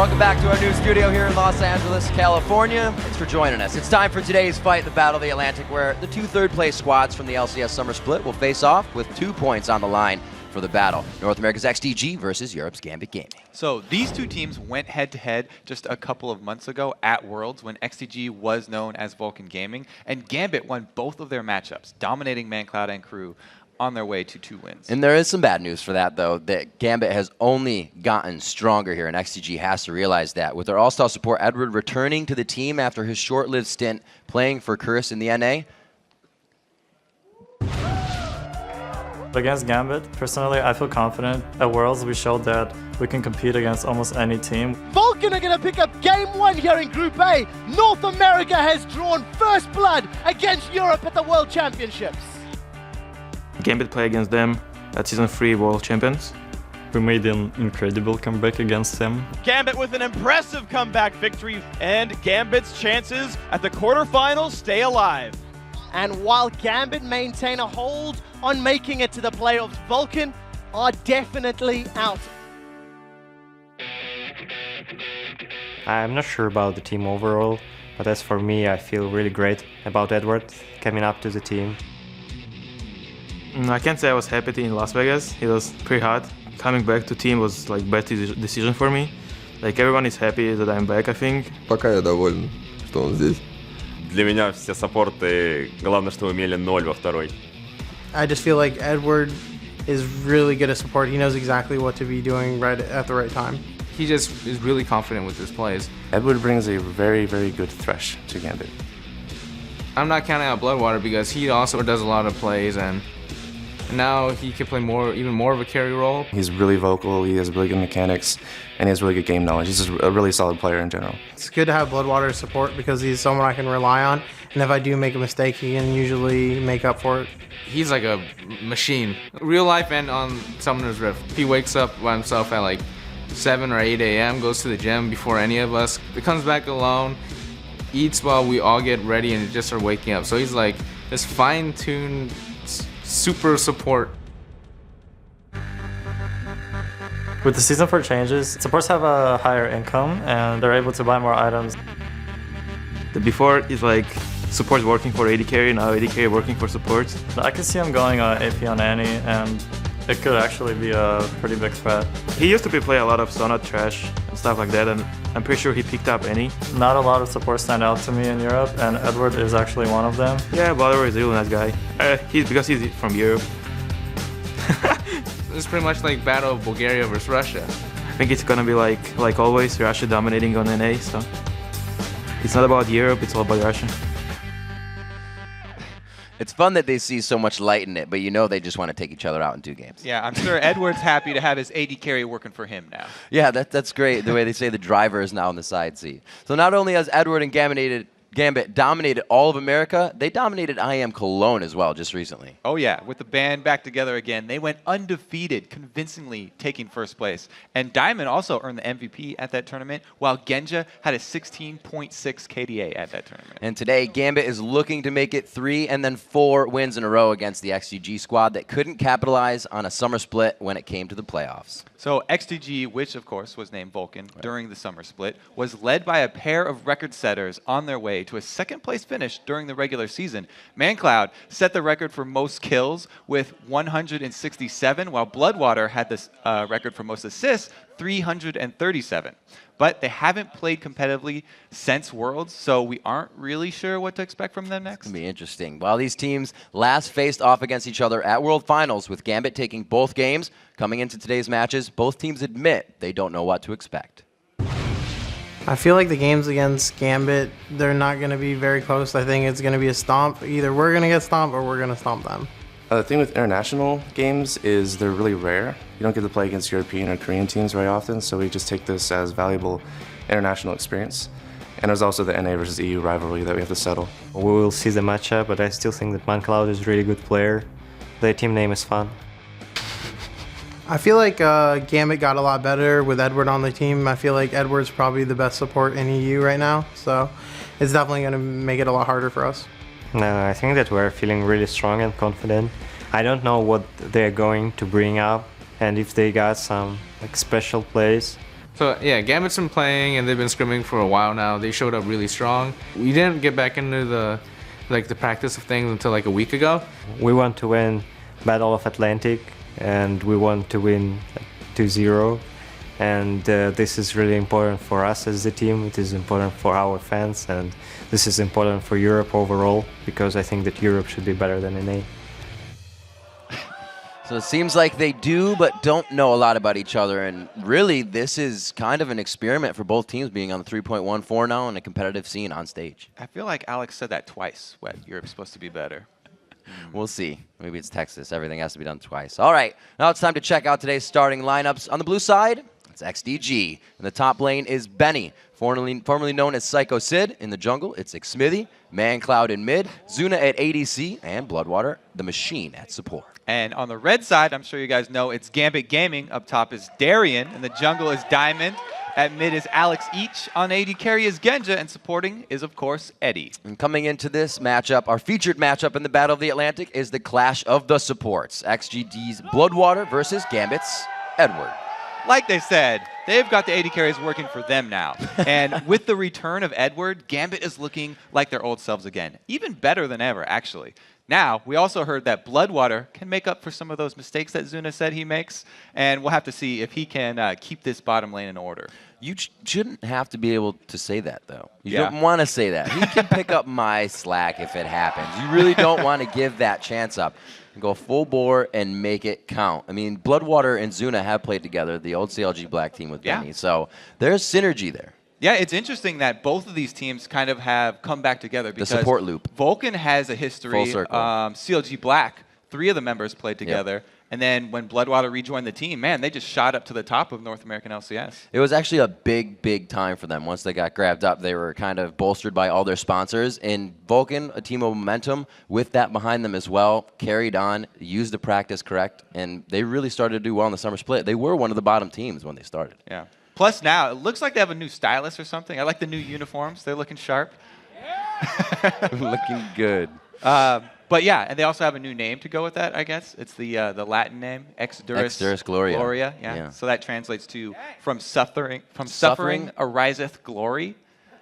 Welcome back to our new studio here in Los Angeles, California. Thanks for joining us. It's time for today's fight, the Battle of the Atlantic, where the two third-place squads from the LCS Summer Split will face off with 2 points on the line for the battle. North America's XDG versus Europe's GMB Gaming. So these two teams went head-to-head just a couple of months ago at Worlds when XDG was known as Vulcan Gaming, and Gambit won both of their matchups, dominating ManCloud and Crew on their way to 2 wins. And there is some bad news for that, though, that Gambit has only gotten stronger here, and XDG has to realize that. With their all-star support, Edward returning to the team after his short-lived stint playing for Curse in the NA. Against Gambit, personally, I feel confident. At Worlds, we showed that we can compete against almost any team. Vulcan are going to pick up Game 1 here in Group A. North America has drawn first blood against Europe at the World Championships. Gambit play against them at Season 3 World Champions. We made an incredible comeback against them. Gambit with an impressive comeback victory, and Gambit's chances at the quarterfinals stay alive. And while Gambit maintain a hold on making it to the playoffs, Vulcan are definitely out. I'm not sure about the team overall, but as for me, I feel really great about Edward coming up to the team. I can't say I was happy in Las Vegas. It was pretty hard. Coming back to team was like bad decision for me. Like everyone is happy that I'm back, I think. Пока я доволен, что он здесь. Для меня все саппорты, главное, что умели 0 во второй. I just feel like Edward is really good at support. He knows exactly what to be doing right at the right time. He just is really confident with his plays. Edward brings a very, very good thresh to Gambit. I'm not counting out Bloodwater because he also does a lot of plays, and now he can play even more of a carry role. He's really vocal, he has really good mechanics, and he has really good game knowledge. He's just a really solid player in general. It's good to have Bloodwater support because he's someone I can rely on, and if I do make a mistake, he can usually make up for it. He's like a machine, real life and on Summoner's Rift. He wakes up by himself at like 7 or 8 a.m., goes to the gym before any of us, he comes back alone, eats while we all get ready and just start waking up. So he's like this fine-tuned super support. With the Season 4 changes, supports have a higher income and they're able to buy more items. Before it's like support working for AD carry, now AD carry working for support. I can see him going AP on Annie, and it could actually be a pretty big threat. He used to play a lot of Sonat Trash and stuff like that, and I'm pretty sure he picked up Annie. Not a lot of supports stand out to me in Europe, and Edward is actually one of them. Yeah, Bloodwater is a really nice guy. Because he's from Europe. It's pretty much like Battle of Bulgaria versus Russia. I think it's gonna be like always, Russia dominating on NA, so it's not about Europe, it's all about Russia. It's fun that they see so much light in it, but you know they just want to take each other out in 2 games. Yeah, I'm sure Edward's happy to have his AD carry working for him now. Yeah, that's great, the way they say the driver is now in the side seat. So not only has Edward and Gambit dominated all of America, they dominated IM Cologne as well just recently. Oh yeah, with the band back together again, they went undefeated, convincingly taking first place. And Diamond also earned the MVP at that tournament, while Genja had a 16.6 KDA at that tournament. And today, Gambit is looking to make it 3 and then 4 wins in a row against the XDG squad that couldn't capitalize on a summer split when it came to the playoffs. So XDG, which of course was named Vulcan during the summer split, was led by a pair of record setters on their way to a 2nd place finish during the regular season. ManCloud set the record for most kills with 167, while Bloodwater had this record for most assists, 337. But they haven't played competitively since Worlds, so we aren't really sure what to expect from them next. It's going to be interesting. While these teams last faced off against each other at World Finals, with Gambit taking both games, coming into today's matches, both teams admit they don't know what to expect. I feel like the games against Gambit, they're not going to be very close. I think it's going to be a stomp. Either we're going to get stomped or we're going to stomp them. The thing with international games is they're really rare. You don't get to play against European or Korean teams very often, so we just take this as valuable international experience. And there's also the NA versus EU rivalry that we have to settle. We will see the matchup, but I still think that ManCloud is a really good player. The team name is fun. I feel like Gambit got a lot better with Edward on the team. I feel like Edward's probably the best support in EU right now, so it's definitely going to make it a lot harder for us. No, I think that we're feeling really strong and confident. I don't know what they're going to bring up and if they got some special plays, So yeah, Gambit's been playing and they've been scrimming for a while now. They showed up really strong. We didn't get back into the practice of things until like a week ago. We want to win Battle of Atlantic, and we want to win 2-0. And this is really important for us as a team. It is important for our fans, and this is important for Europe overall, because I think that Europe should be better than NA. So it seems like they do, but don't know a lot about each other. And really, this is kind of an experiment for both teams being on the 3.14 now in a competitive scene on stage. I feel like Alex said that twice. What, Europe's supposed to be better. We'll see. Maybe it's Texas. Everything has to be done twice. All right, now it's time to check out today's starting lineups. On the blue side, it's XDG. In the top lane is Benny, formerly known as Psycho Sid. In the jungle, it's Xmithy, ManCloud in mid, Zuna at ADC, and Bloodwater, the Machine, at support. And on the red side, I'm sure you guys know, it's Gambit Gaming. Up top is Darian. In the jungle is Diamond. At mid is Alex Each. On AD carry is Genja. And supporting is, of course, Eddie. And coming into this matchup, our featured matchup in the Battle of the Atlantic is the clash of the supports. XGD's Bloodwater versus Gambit's Edward. Like they said, they've got the AD carries working for them now. And with the return of Edward, Gambit is looking like their old selves again. Even better than ever, actually. Now, we also heard that Bloodwater can make up for some of those mistakes that Zuna said he makes, and we'll have to see if he can keep this bottom lane in order. You shouldn't have to be able to say that, though. You don't want to say that. He can pick up my slack if it happens. You really don't want to give that chance up. Go full bore and make it count. I mean, Bloodwater and Zuna have played together, the old CLG Black team with Benny, so there's synergy there. Yeah, it's interesting that both of these teams kind of have come back together because the support loop. Vulcan has a history. Full circle. CLG Black, 3 of the members played together. Yep. And then when Bloodwater rejoined the team, man, they just shot up to the top of North American LCS. It was actually a big, big time for them. Once they got grabbed up, they were kind of bolstered by all their sponsors. And Vulcan, a team of momentum, with that behind them as well, carried on, used the practice correct, and they really started to do well in the summer split. They were one of the bottom teams when they started. Yeah. Plus now, it looks like they have a new stylist or something. I like the new uniforms. They're looking sharp. Looking good. But yeah, and they also have a new name to go with that, I guess. It's the Latin name, Exduris Gloria. Yeah. So that translates to from suffering ariseth glory.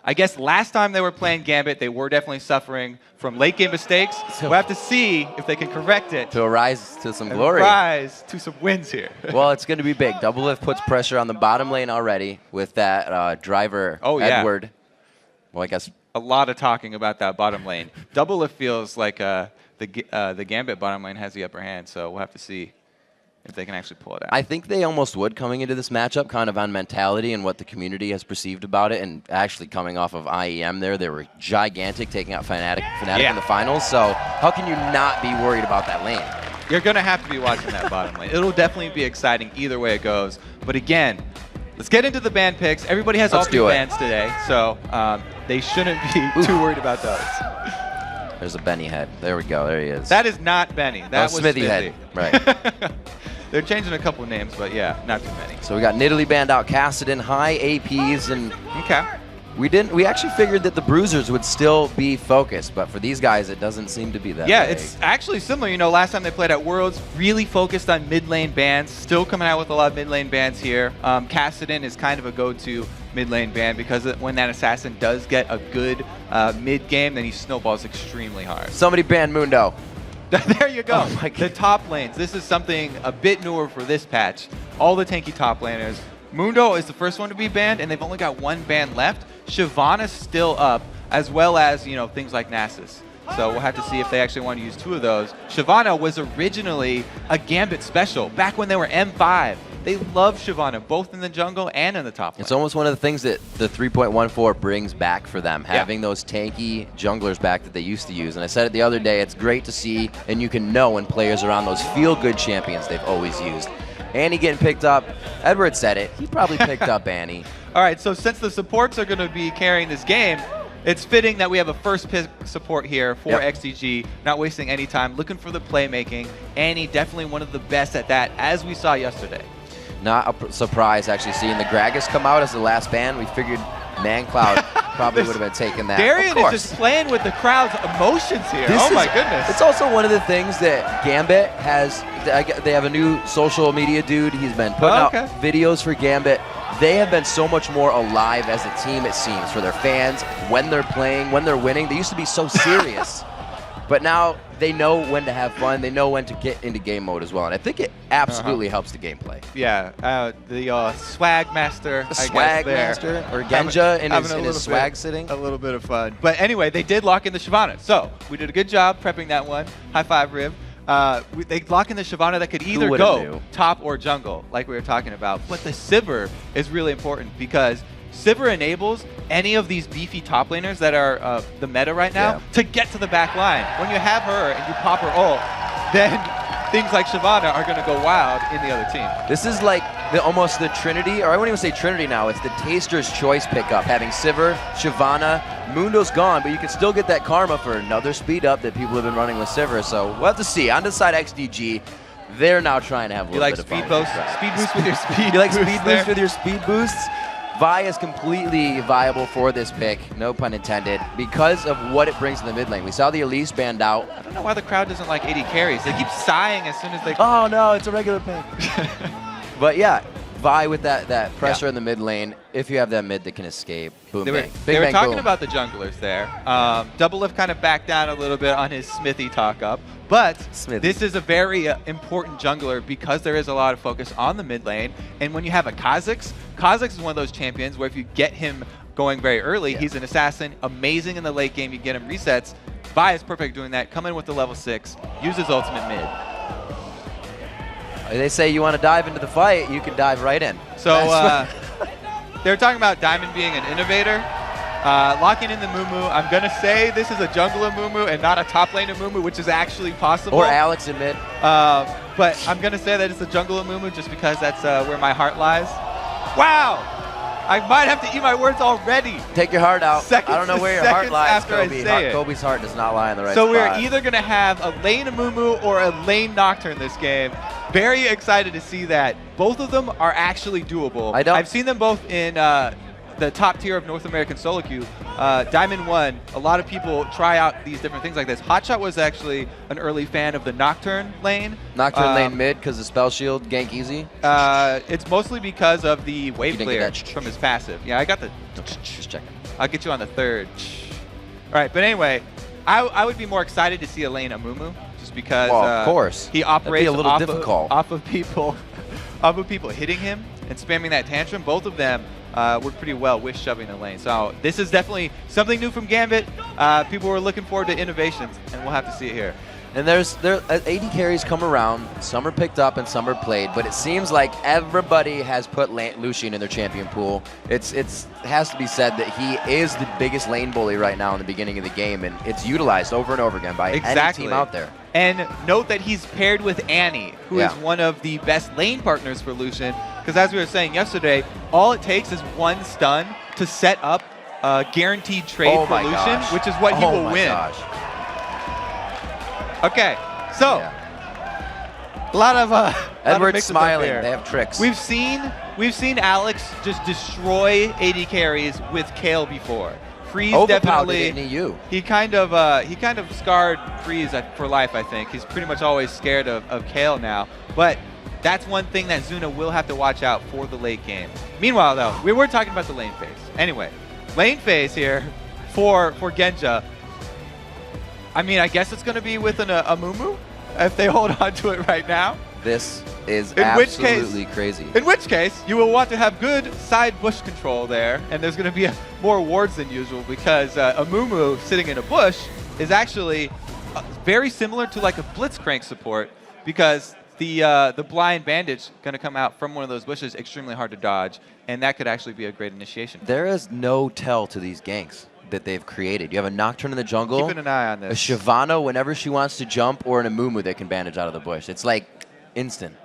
I guess last time they were playing Gambit, they were definitely suffering from late game mistakes. We'll have to see if they can correct it. To arise to some glory. Rise to some wins here. Well, it's going to be big. Doublelift puts pressure on the bottom lane already with that driver, Edward. Well, I guess a lot of talking about that bottom lane. Doublelift feels like the Gambit bottom lane has the upper hand, so we'll have to see if they can actually pull it out. I think they almost would coming into this matchup, kind of on mentality and what the community has perceived about it, and actually coming off of IEM there, they were gigantic, taking out Fnatic in the finals, so how can you not be worried about that lane? You're going to have to be watching that bottom lane. It'll definitely be exciting either way it goes, but again, let's get into the ban picks. Everybody has all 3 bans today, so they shouldn't be too worried about those. There's a Benny head. There we go. There he is. That is not Benny. That was Smithy head. Right. They're changing a couple names, but yeah, not too many. So we got Nidalee banned out, Kassadin, high APs, and we actually figured that the Bruisers would still be focused, but for these guys, it doesn't seem to be that way. It's actually similar. You know, last time they played at Worlds, really focused on mid lane bans. Still coming out with a lot of mid lane bans here. Kassadin is kind of a go-to mid lane ban because when that assassin does get a good mid game, then he snowballs extremely hard. Somebody banned Mundo. There you go. Oh the top lanes. This is something a bit newer for this patch. All the tanky top laners. Mundo is the first one to be banned, and they've only got 1 ban left. Shyvana's still up, as well as things like Nasus. So we'll have to see if they actually want to use 2 of those. Shyvana was originally a Gambit special back when they were M5. They love Shyvana, both in the jungle and in the top lane. It's almost one of the things that the 3.14 brings back for them, having those tanky junglers back that they used to use. And I said it the other day, it's great to see, and you can know when players are on those feel-good champions they've always used. Annie getting picked up. Edward said it. He probably picked up Annie. All right, so since the supports are going to be carrying this game, it's fitting that we have a first pick support here for XDG, not wasting any time, looking for the playmaking. Annie definitely one of the best at that, as we saw yesterday. Not a surprise, actually, seeing the Gragas come out as the last ban. We figured ManCloud probably would have been taking that. Darian is just playing with the crowd's emotions here. My goodness. It's also one of the things that Gambit has. They have a new social media dude. He's been putting out videos for Gambit. they have been so much more alive as a team, it seems, for their fans, when they're playing, when they're winning. They used to be so serious. But now they know when to have fun. They know when to get into game mode as well. And I think it absolutely helps the gameplay. Yeah, the swag master, The swag master, or Genja in his swag sitting. A little bit of fun. But anyway, they did lock in the Shyvana. So we did a good job prepping that one. High five, Riv. They lock in the Shyvana that could either go top or jungle, like we were talking about. But the Sivir is really important because Sivir enables any of these beefy top laners that are the meta right now to get to the back line. When you have her and you pop her ult, then things like Shyvana are going to go wild in the other team. This is like almost the Trinity, or I wouldn't even say Trinity now. It's the Taster's Choice pickup. Having Sivir, Shyvana, Mundo's gone, but you can still get that Karma for another speed up that people have been running with Sivir. So we'll have to see. On the side XDG, they're now trying to have a little bit of fun. Speed boost with your speed. You like speed boost with your speed boosts? Vi is completely viable for this pick, no pun intended, because of what it brings to the mid lane. We saw the Elise banned out. I don't know why the crowd doesn't like AD carries. They keep sighing as soon as they... Oh no, it's a regular pick. But yeah, Vi with that pressure in the mid lane. If you have that mid that can escape, boom, bang. They were talking about the junglers there. Doublelift kind of backed down a little bit on his Smithy talk up. But this is a very important jungler because there is a lot of focus on the mid lane. And when you have a Kha'Zix, Kha'Zix is one of those champions where if you get him going very early, he's an assassin, amazing in the late game, you get him resets. Vi is perfect doing that. Come in with the level 6, use his ultimate mid. They say you want to dive into the fight, you can dive right in. So they're talking about Diamond being an innovator. Locking in the Mumu. I'm going to say this is a jungler Mumu and not a top lane Mumu, which is actually possible. Or Alex in mid. But I'm going to say that it's a jungler Mumu just because that's where my heart lies. Wow! I might have to eat my words already. Take your heart out. I don't know where your heart lies, Kobe. Kobe's heart does not lie in the right spot. So we're either going to have a lane Mumu or a lane Nocturne this game. Very excited to see that. Both of them are actually doable. I've seen them both in the top tier of North American solo queue. Diamond 1, a lot of people try out these different things like this. Hotshot was actually an early fan of the Nocturne lane. Nocturne lane mid because the spell shield, gank easy? It's mostly because of the wave clear from his passive. Yeah, I got the... Just checking. I'll get you on the third. All right, but anyway, I would be more excited to see a lane Amumu just because of course. He operates That'd be a little difficult. off of people hitting him and spamming that tantrum. Both of them work pretty well with shoving the lane. So this is definitely something new from Gambit. People were looking forward to innovations, and we'll have to see it here. And there's AD carries come around. Some are picked up and some are played, but it seems like everybody has put Lucian in their champion pool. It has to be said that he is the biggest lane bully right now in the beginning of the game, and it's utilized over and over again by any team out there. And note that he's paired with Annie, who is one of the best lane partners for Lucian. Because as we were saying yesterday, all it takes is one stun to set up a guaranteed trade for Lucian, which is what he will win. Okay, so a lot of Edward's smiling. They have tricks. We've seen Alex just destroy AD carries with Kale before. Freeze definitely. He kind of scarred Freeze for life. I think he's pretty much always scared of Kale now. But that's one thing that Zuna will have to watch out for the late game. Meanwhile, though, we were talking about the lane phase. Anyway, lane phase here for Genja. I mean, I guess it's going to be with a Mumu if they hold on to it right now. This is absolutely crazy. In which case, you will want to have good side bush control there, and there's going to be more wards than usual because a Mumu sitting in a bush is actually very similar to like a Blitzcrank support because the blind bandage going to come out from one of those bushes, extremely hard to dodge, and that could actually be a great initiation. There is no tell to these ganks that they've created. You have a Nocturne in the jungle, keeping an eye on this. A Shyvana whenever she wants to jump, or an Amumu that can bandage out of the bush. It's like instant.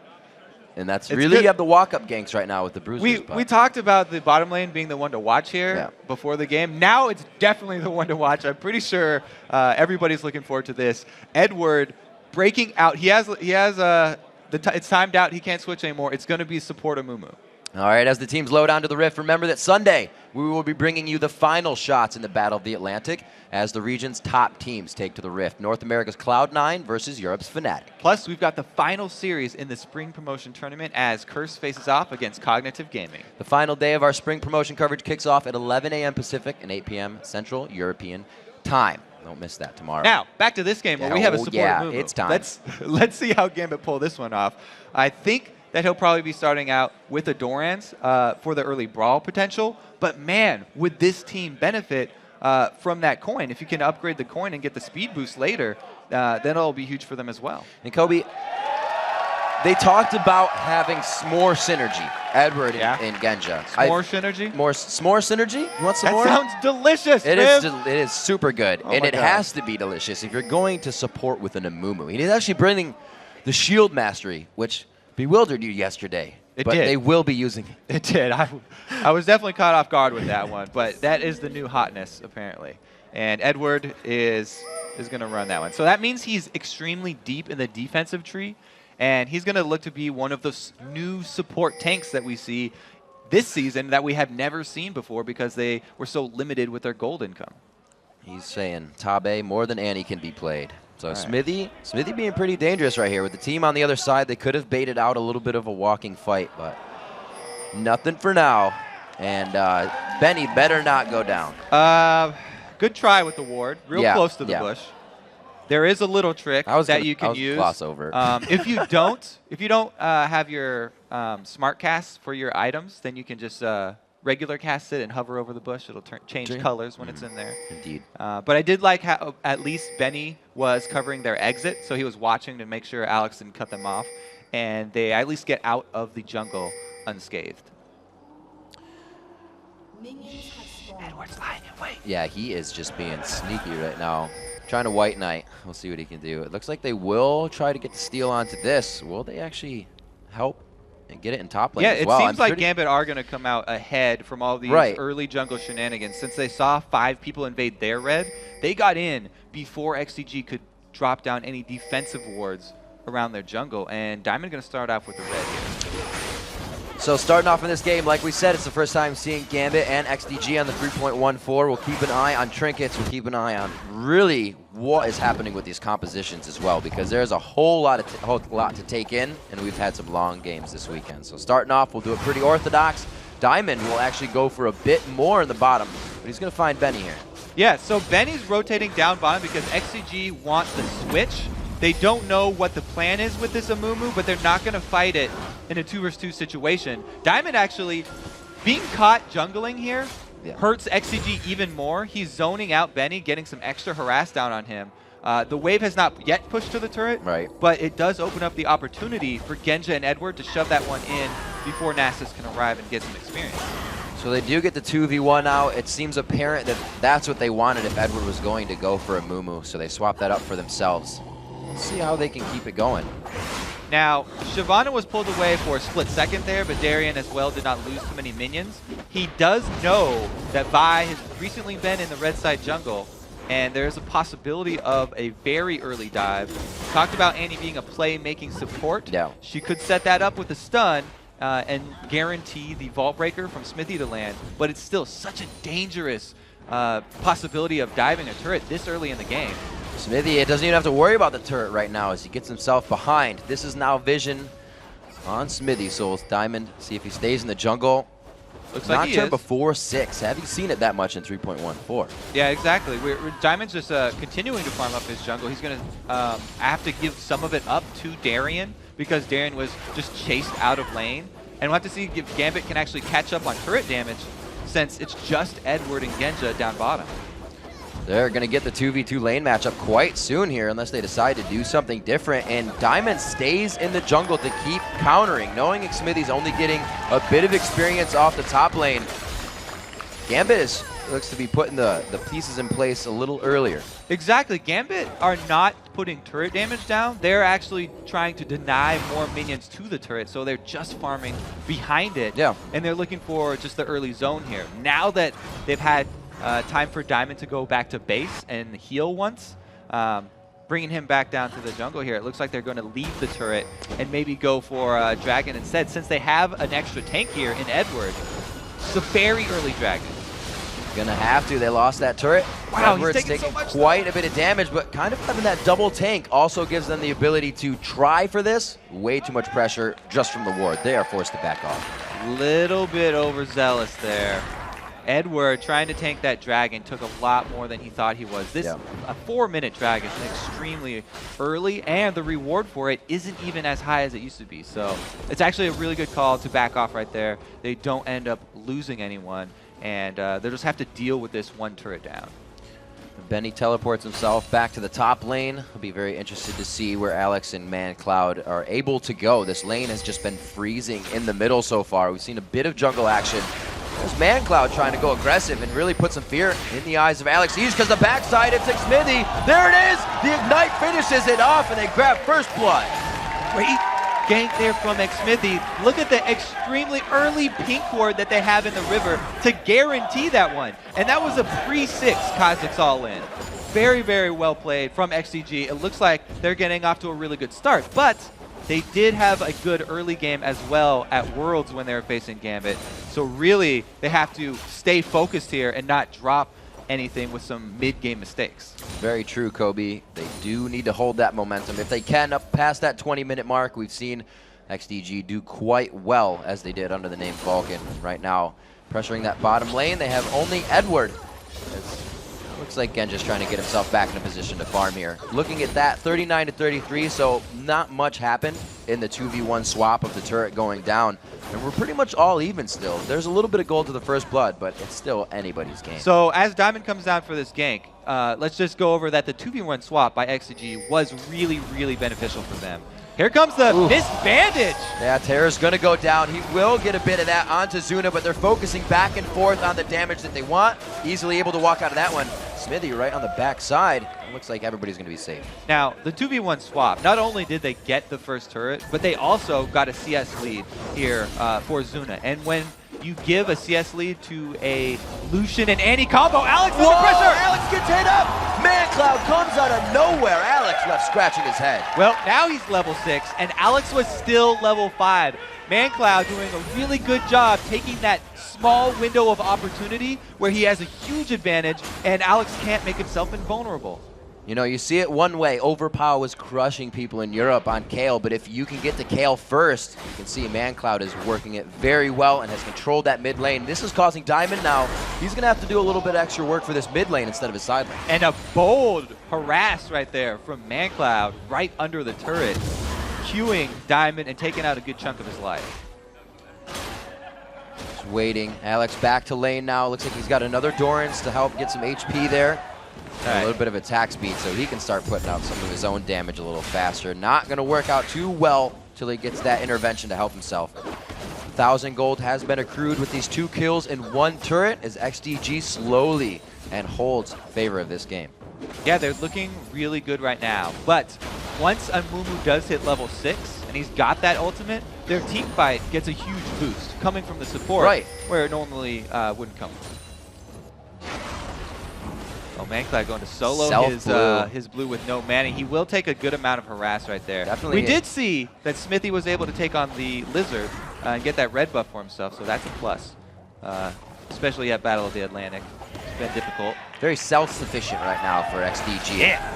And that's really good. You have the walk-up ganks right now with the bruisers. We talked about the bottom lane being the one to watch here before the game. Now it's definitely the one to watch. I'm pretty sure everybody's looking forward to this. Edward breaking out. It's timed out. He can't switch anymore. It's going to be support Amumu. All right, as the teams load onto the Rift, remember that Sunday we will be bringing you the final shots in the Battle of the Atlantic as the region's top teams take to the Rift. North America's Cloud9 versus Europe's Fnatic. Plus, we've got the final series in the Spring Promotion Tournament as Curse faces off against Cognitive Gaming. The final day of our Spring Promotion coverage kicks off at 11 a.m. Pacific and 8 p.m. Central European time. Don't miss that tomorrow. Now, back to this game where we have a supported move. It's time. Let's see how Gambit pull this one off. I think that he'll probably be starting out with the Dorans for the early brawl potential. But man, would this team benefit from that coin? If you can upgrade the coin and get the speed boost later, then it'll be huge for them as well. And Kobe, they talked about having s'more synergy. Edward and Genja. S'more synergy? S'more synergy? You want some more? That sounds delicious, It is super good. Oh and my it God. has to be delicious if you're going to support with an Amumu. He's actually bringing the shield mastery, which bewildered you yesterday. It but did. they will be using it. It did. I was definitely caught off guard with that one, but that is the new hotness, apparently. And Edward is going to run that one. So that means he's extremely deep in the defensive tree, and he's going to look to be one of those new support tanks that we see this season that we have never seen before because they were so limited with their gold income. He's saying Tabe more than Annie can be played. So All right. Smithy being pretty dangerous right here. With the team on the other side, they could have baited out a little bit of a walking fight, but nothing for now. And Benny better not go down. Good try with the ward. Real close to the bush. There is a little trick that you can use. Gloss over. If you don't have your smart cast for your items, then you can just regular cast it and hover over the bush. It'll change colors when it's in there. Indeed. But I did like how at least Benny was covering their exit, so he was watching to make sure Alex didn't cut them off, and they at least get out of the jungle unscathed. Edward's lying in wait. Yeah, he is just being sneaky right now. Trying to White Knight. We'll see what he can do. It looks like they will try to get the steal onto this. Will they actually help and get it in top lane as well? Yeah, it seems like Gambit are going to come out ahead from all these early jungle shenanigans. Since they saw 5 people invade their red, they got in before XDG could drop down any defensive wards around their jungle. And Diamond going to start off with the red here. So starting off in this game, like we said, it's the first time seeing Gambit and XDG on the 3.14. We'll keep an eye on trinkets. We'll keep an eye on really what is happening with these compositions as well, because there's a whole lot to take in, and we've had some long games this weekend. So starting off, we'll do it pretty orthodox. Diamond will actually go for a bit more in the bottom, but he's going to find Benny here. Yeah, so Benny's rotating down bottom because XDG want the switch. They don't know what the plan is with this Amumu, but they're not going to fight it in a 2 versus 2 situation. Diamond actually, being caught jungling here hurts XDG even more. He's zoning out Benny, getting some extra harass down on him. The wave has not yet pushed to the turret, but it does open up the opportunity for Genja and Edward to shove that one in before Nasus can arrive and get some experience. So they do get the 2v1 out. It seems apparent that that's what they wanted if Edward was going to go for a Mumu, so they swapped that up for themselves. Let's see how they can keep it going. Now, Shyvana was pulled away for a split second there, but Darien as well did not lose too many minions. He does know that Vi has recently been in the red side jungle, and there's a possibility of a very early dive. Talked about Annie being a play-making support. Yeah. She could set that up with a stun and guarantee the Vault Breaker from Smithy to land, but it's still such a dangerous possibility of diving a turret this early in the game. Smithy doesn't even have to worry about the turret right now as he gets himself behind. This is now vision on Smithy, so it's Diamond. See if he stays in the jungle. Looks like he Nocturne is. before 6. Have you seen it that much in 3.14? Yeah, exactly. Diamond's just continuing to farm up his jungle. He's going to have to give some of it up to Darien because Darien was just chased out of lane. And we'll have to see if Gambit can actually catch up on turret damage since it's just Edward and Genja down bottom. They're going to get the 2v2 lane matchup quite soon here unless they decide to do something different. And Diamond stays in the jungle to keep countering, knowing Smithy's only getting a bit of experience off the top lane. Gambit looks to be putting the pieces in place a little earlier. Exactly. Gambit are not putting turret damage down. They're actually trying to deny more minions to the turret, so they're just farming behind it. Yeah. And they're looking for just the early zone here. Now that they've had time for Diamond to go back to base and heal once, bringing him back down to the jungle here. It looks like they're going to leave the turret and maybe go for Dragon instead, since they have an extra tank here in Edward. It's a very early Dragon. Gonna have to. They lost that turret. Wow, Edward's he's taking so much quite a bit of damage, but kind of having that double tank also gives them the ability to try for this. Way too much pressure just from the ward. They are forced to back off. Little bit overzealous there. Edward trying to tank that Dragon took a lot more than he thought he was. This a 4-minute Dragon is extremely early, and the reward for it isn't even as high as it used to be. So it's actually a really good call to back off right there. They don't end up losing anyone, and they'll just have to deal with this one turret down. Benny teleports himself back to the top lane. I'll be very interested to see where Alex and ManCloud are able to go. This lane has just been freezing in the middle so far. We've seen a bit of jungle action. There's ManCloud trying to go aggressive and really put some fear in the eyes of Alex Hughes, because the backside, it's Xmithy. There it is! The Ignite finishes it off, and they grab first blood. Great gank there from Xmithy. Look at the extremely early pink ward that they have in the river to guarantee that one. And that was a pre-6 Kha'Zix all-in. Very, very well played from XDG. It looks like they're getting off to a really good start, but they did have a good early game as well at Worlds when they were facing Gambit. So really, they have to stay focused here and not drop anything with some mid-game mistakes. Very true, Kobe. They do need to hold that momentum. If they can, up past that 20-minute mark, we've seen XDG do quite well, as they did under the name Vulcan. Right now, pressuring that bottom lane, they have only Edward. Looks like Genja's trying to get himself back in a position to farm here. Looking at that, 39-33, so not much happened in the 2v1 swap of the turret going down. And we're pretty much all even still. There's a little bit of gold to the first blood, but it's still anybody's game. So as Diamond comes down for this gank, let's just go over that the 2v1 swap by XDG was really, really beneficial for them. Here comes the missed bandage. Yeah, Terra's going to go down. He will get a bit of that onto Zuna, but they're focusing back and forth on the damage that they want. Easily able to walk out of that one. Smithy right on the backside. It looks like everybody's going to be safe. Now, the 2v1 swap, not only did they get the first turret, but they also got a CS lead here for Zuna. And when you give a CS lead to a Lucian and Annie combo, Alex under pressure! Alex gets hit up! ManCloud comes out of nowhere. Alex left scratching his head. Well, now he's level 6, and Alex was still level 5. ManCloud doing a really good job taking that small window of opportunity where he has a huge advantage, and Alex can't make himself invulnerable. You know, you see it one way. Overpower was crushing people in Europe on Kayle, but if you can get to Kayle first, you can see ManCloud is working it very well and has controlled that mid lane. This is causing Diamond now. He's going to have to do a little bit extra work for this mid lane instead of his side lane. And a bold harass right there from ManCloud right under the turret, queuing Diamond and taking out a good chunk of his life. Just waiting. Alex back to lane now. Looks like he's got another Dorans to help get some HP there. A little bit of attack speed, so he can start putting out some of his own damage a little faster. Not going to work out too well till he gets that intervention to help himself. 1,000 gold has been accrued with these 2 kills in 1 turret as XDG slowly and holds favor of this game. Yeah, they're looking really good right now. But once Amumu does hit level 6 and he's got that ultimate, their team fight gets a huge boost coming from the support, where it normally wouldn't come from. Oh, ManCloud going to solo his blue with no mana. He will take a good amount of harass right there. Definitely. We did see that Smithy was able to take on the Lizard and get that red buff for himself, so that's a plus. Especially at Battle of the Atlantic. It's been difficult. Very self-sufficient right now for XDG. Yeah.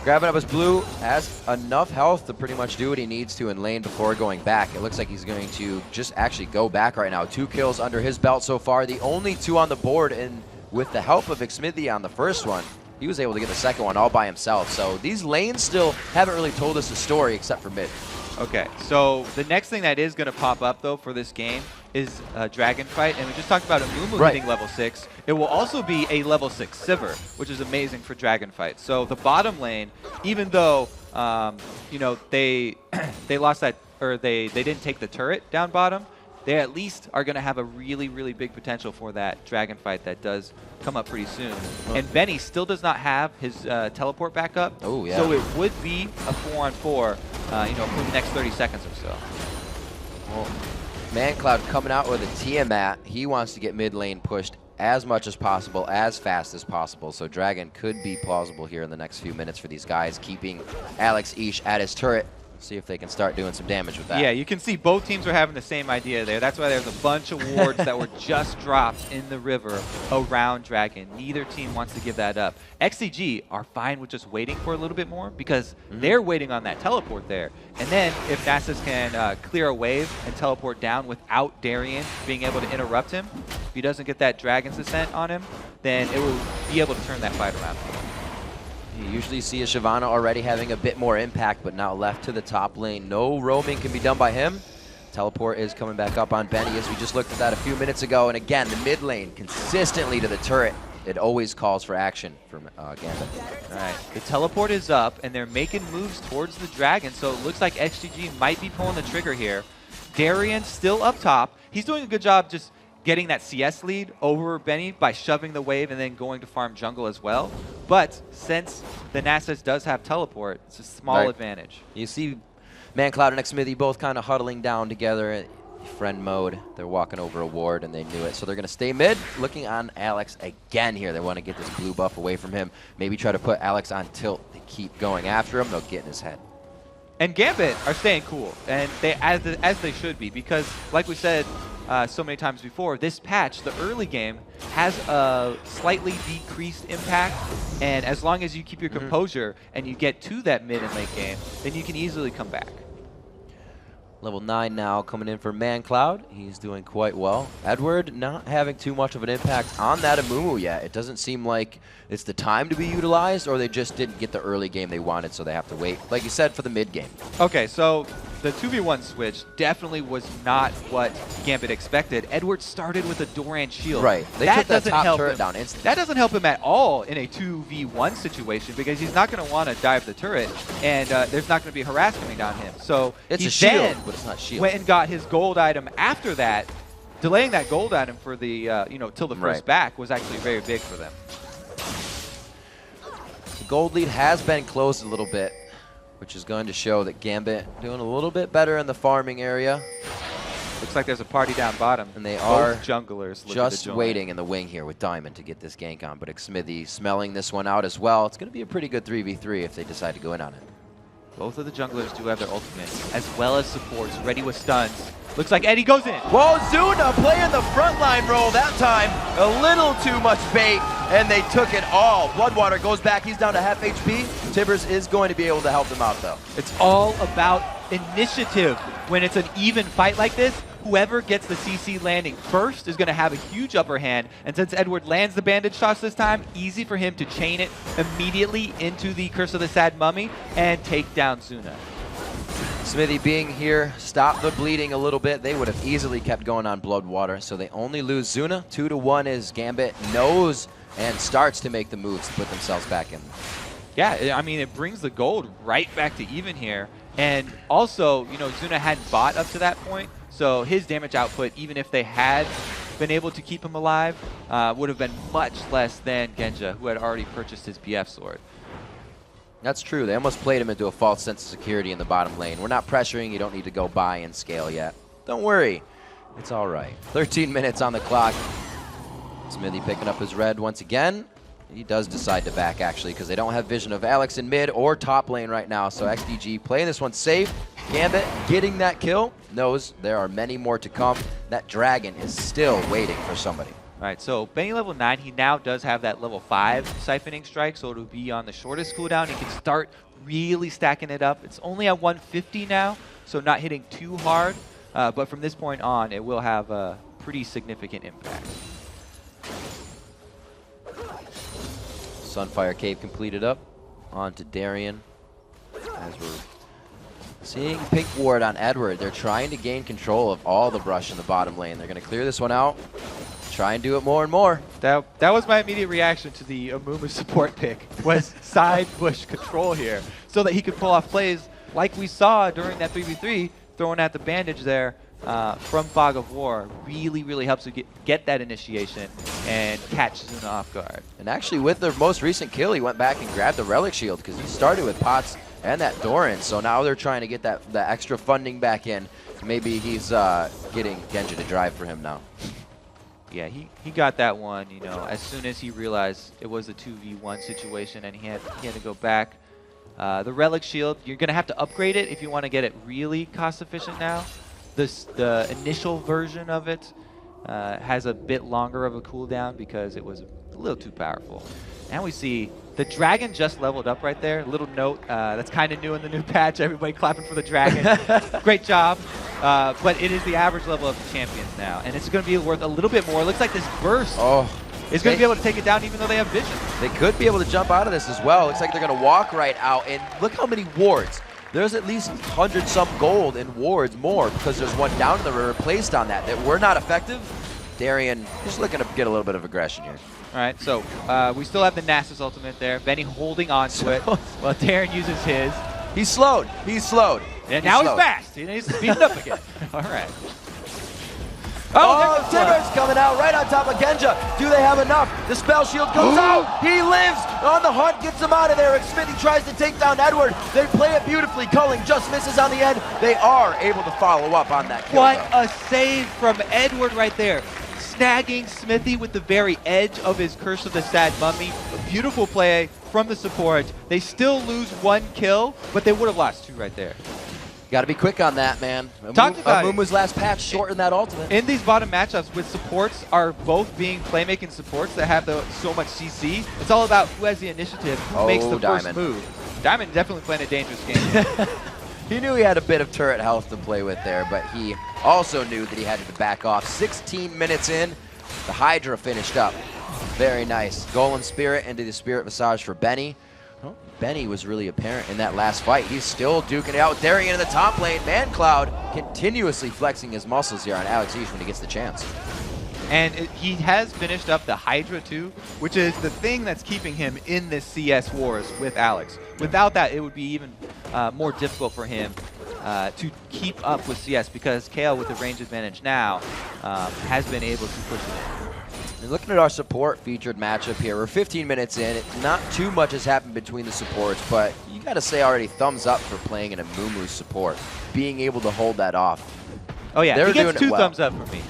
Grabbing up his blue, has enough health to pretty much do what he needs to in lane before going back. It looks like he's going to just actually go back right now. 2 kills under his belt so far. The only 2 on the board, and with the help of Xmithy on the first one, he was able to get the second one all by himself. So these lanes still haven't really told us a story except for mid. Okay, so the next thing that is going to pop up, though, for this game is a Dragon fight. And we just talked about Amumu hitting level 6. It will also be a level 6 Sivir, which is amazing for Dragon fight. So the bottom lane, even though, you know, they lost that, or they didn't take the turret down bottom, they at least are going to have a really, really big potential for that Dragon fight that does come up pretty soon. And Benny still does not have his teleport back up. Oh, yeah. So it would be a 4-on-4, you know, for the next 30 seconds or so. Well, ManCloud coming out with a Tiamat. He wants to get mid lane pushed as much as possible, as fast as possible. So Dragon could be plausible here in the next few minutes for these guys, keeping Alex Ish at his turret. See if they can start doing some damage with that. Yeah, you can see both teams are having the same idea there. That's why there's a bunch of wards that were just dropped in the river around Dragon. Neither team wants to give that up. XDG are fine with just waiting for a little bit more because they're waiting on that teleport there. And then if Nasus can clear a wave and teleport down without Darien being able to interrupt him, if he doesn't get that Dragon's Descent on him, then it will be able to turn that fight around. You usually see a Shyvana already having a bit more impact, but now left to the top lane. No roaming can be done by him. Teleport is coming back up on Benny as we just looked at that a few minutes ago. And again, the mid lane consistently to the turret. It always calls for action from Gambit. All right, the teleport is up, and they're making moves towards the Dragon, so it looks like XDG might be pulling the trigger here. Darien still up top. He's doing a good job just getting that CS lead over Benny by shoving the wave and then going to farm jungle as well. But since the Nasus does have teleport, it's a small advantage. You see ManCloud and Xmithy both kind of huddling down together in friend mode. They're walking over a ward and they knew it. So they're going to stay mid, looking on Alex again here. They want to get this blue buff away from him. Maybe try to put Alex on tilt. They keep going after him. They'll get in his head. And Gambit are staying cool, and they as they should be, because like we said so many times before, this patch, the early game, has a slightly decreased impact, and as long as you keep your composure and you get to that mid and late game, then you can easily come back. Level 9 now coming in for ManCloud. He's doing quite well. Edward not having too much of an impact on that Amumu yet. It doesn't seem like it's the time to be utilized, or they just didn't get the early game they wanted, so they have to wait, like you said, for the mid game. Okay, so the 2v1 switch definitely was not what Gambit expected. Edward started with a Doran shield. Right. They took that top turret down instantly. That doesn't help him at all in a 2v1 situation because he's not going to want to dive the turret, and there's not going to be harass coming down him. So it's he a shield, then but it's not shield. Went and got his gold item after that. Delaying that gold item for the till the first back was actually very big for them. The gold lead has been closed a little bit, which is going to show that Gambit doing a little bit better in the farming area. Looks like there's a party down bottom. And they both are junglers just waiting in the wing here with Diamond to get this gank on. But Xmithy smelling this one out as well. It's going to be a pretty good 3v3 if they decide to go in on it. Both of the junglers do have their ultimates, as well as supports, ready with stuns. Looks like Eddie goes in. Whoa, Zuna playing the frontline role that time. A little too much bait, and they took it all. Bloodwater goes back. He's down to half HP. Tibbers is going to be able to help them out, though. It's all about initiative. When it's an even fight like this, whoever gets the CC landing first is going to have a huge upper hand. And since Edward lands the bandage toss this time, easy for him to chain it immediately into the Curse of the Sad Mummy and take down Zuna. Xmithy being here, stop the bleeding a little bit. They would have easily kept going on Bloodwater, so they only lose Zuna. 2-1 is Gambit knows and starts to make the moves to put themselves back in. Yeah, I mean, it brings the gold right back to even here. And also, you know, Zuna hadn't bought up to that point, so his damage output, even if they had been able to keep him alive, would have been much less than Genja, who had already purchased his BF sword. That's true. They almost played him into a false sense of security in the bottom lane. We're not pressuring. You don't need to go buy and scale yet. Don't worry. It's all right. 13 minutes on the clock. Xmithy picking up his red once again. He does decide to back, actually, because they don't have vision of Alex in mid or top lane right now. So XDG playing this one safe. Gambit getting that kill. Knows there are many more to come. That dragon is still waiting for somebody. All right, so Benny level 9, he now does have that level 5 siphoning strike, so it'll be on the shortest cooldown. He can start really stacking it up. It's only at 150 now, so not hitting too hard. But from this point on, it will have a pretty significant impact. Sunfire Cave completed up. On to Darien. As we're seeing pink ward on Edward, they're trying to gain control of all the brush in the bottom lane. They're going to clear this one out. Try and do it more and more. That was my immediate reaction to the Amumu support pick, was side bush control here, so that he could pull off plays like we saw during that 3v3, throwing at the bandage there from Fog of War. Really, really helps you get that initiation and catch Zuna off guard. And actually, with the most recent kill, he went back and grabbed the Relic Shield because he started with Pots and that Doran. So now they're trying to get that extra funding back in. Maybe he's getting Genja to drive for him now. Yeah, he got that one, you know, as soon as he realized it was a 2v1 situation and he had to go back. The Relic Shield, you're going to have to upgrade it if you want to get it really cost efficient now. The initial version of it has a bit longer of a cooldown because it was a little too powerful. And we see the dragon just leveled up right there. Little note, that's kind of new in the new patch. Everybody clapping for the dragon. Great job. But it is the average level of the champions now. And it's going to be worth a little bit more. It looks like this burst is going to be able to take it down even though they have vision. They could be able to jump out of this as well. Looks like they're going to walk right out. And look how many wards. There's at least 100-some gold in wards more because there's one down in the river placed on that were not effective. Darien just looking to get a little bit of aggression here. All right, so we still have the Nasus ultimate there. Benny holding on to it while Darren uses his. He's slowed. He's slowed. And now he's fast. He's speeding up again. All right. Oh, Timber's coming out right on top of Genja. Do they have enough? The spell shield comes out. He lives on the hunt, gets him out of there. Smithy tries to take down Edward. They play it beautifully. Culling just misses on the end. They are able to follow up on that kill. What a save from Edward right there. Snagging Smithy with the very edge of his Curse of the Sad Mummy. A beautiful play from the support. They still lose 1 kill, but they would have lost 2 right there. Got to be quick on that, man. Talked about Amumu's last patch shortened that ultimate. In these bottom matchups with supports are both being playmaking supports that have so much CC. It's all about who has the initiative, who makes the first move. Diamond definitely playing a dangerous game. He knew he had a bit of turret health to play with there, but he also knew that he had to back off. 16 minutes in, the Hydra finished up. Very nice. Golem Spirit into the Spirit Visage for Benny. Well, Benny was really apparent in that last fight. He's still duking it out with Darien in the top lane. ManCloud continuously flexing his muscles here on Alex East when he gets the chance. And he has finished up the Hydra too, which is the thing that's keeping him in this CS wars with Alex. Without that, it would be even more difficult for him to keep up with CS because KL with the range advantage now has been able to push it in. And looking at our support featured matchup here, we're 15 minutes in. Not too much has happened between the supports, but you got to say already thumbs up for playing an Amumu support, being able to hold that off. Oh yeah, They're he gets doing 2 it well. thumbs up for me.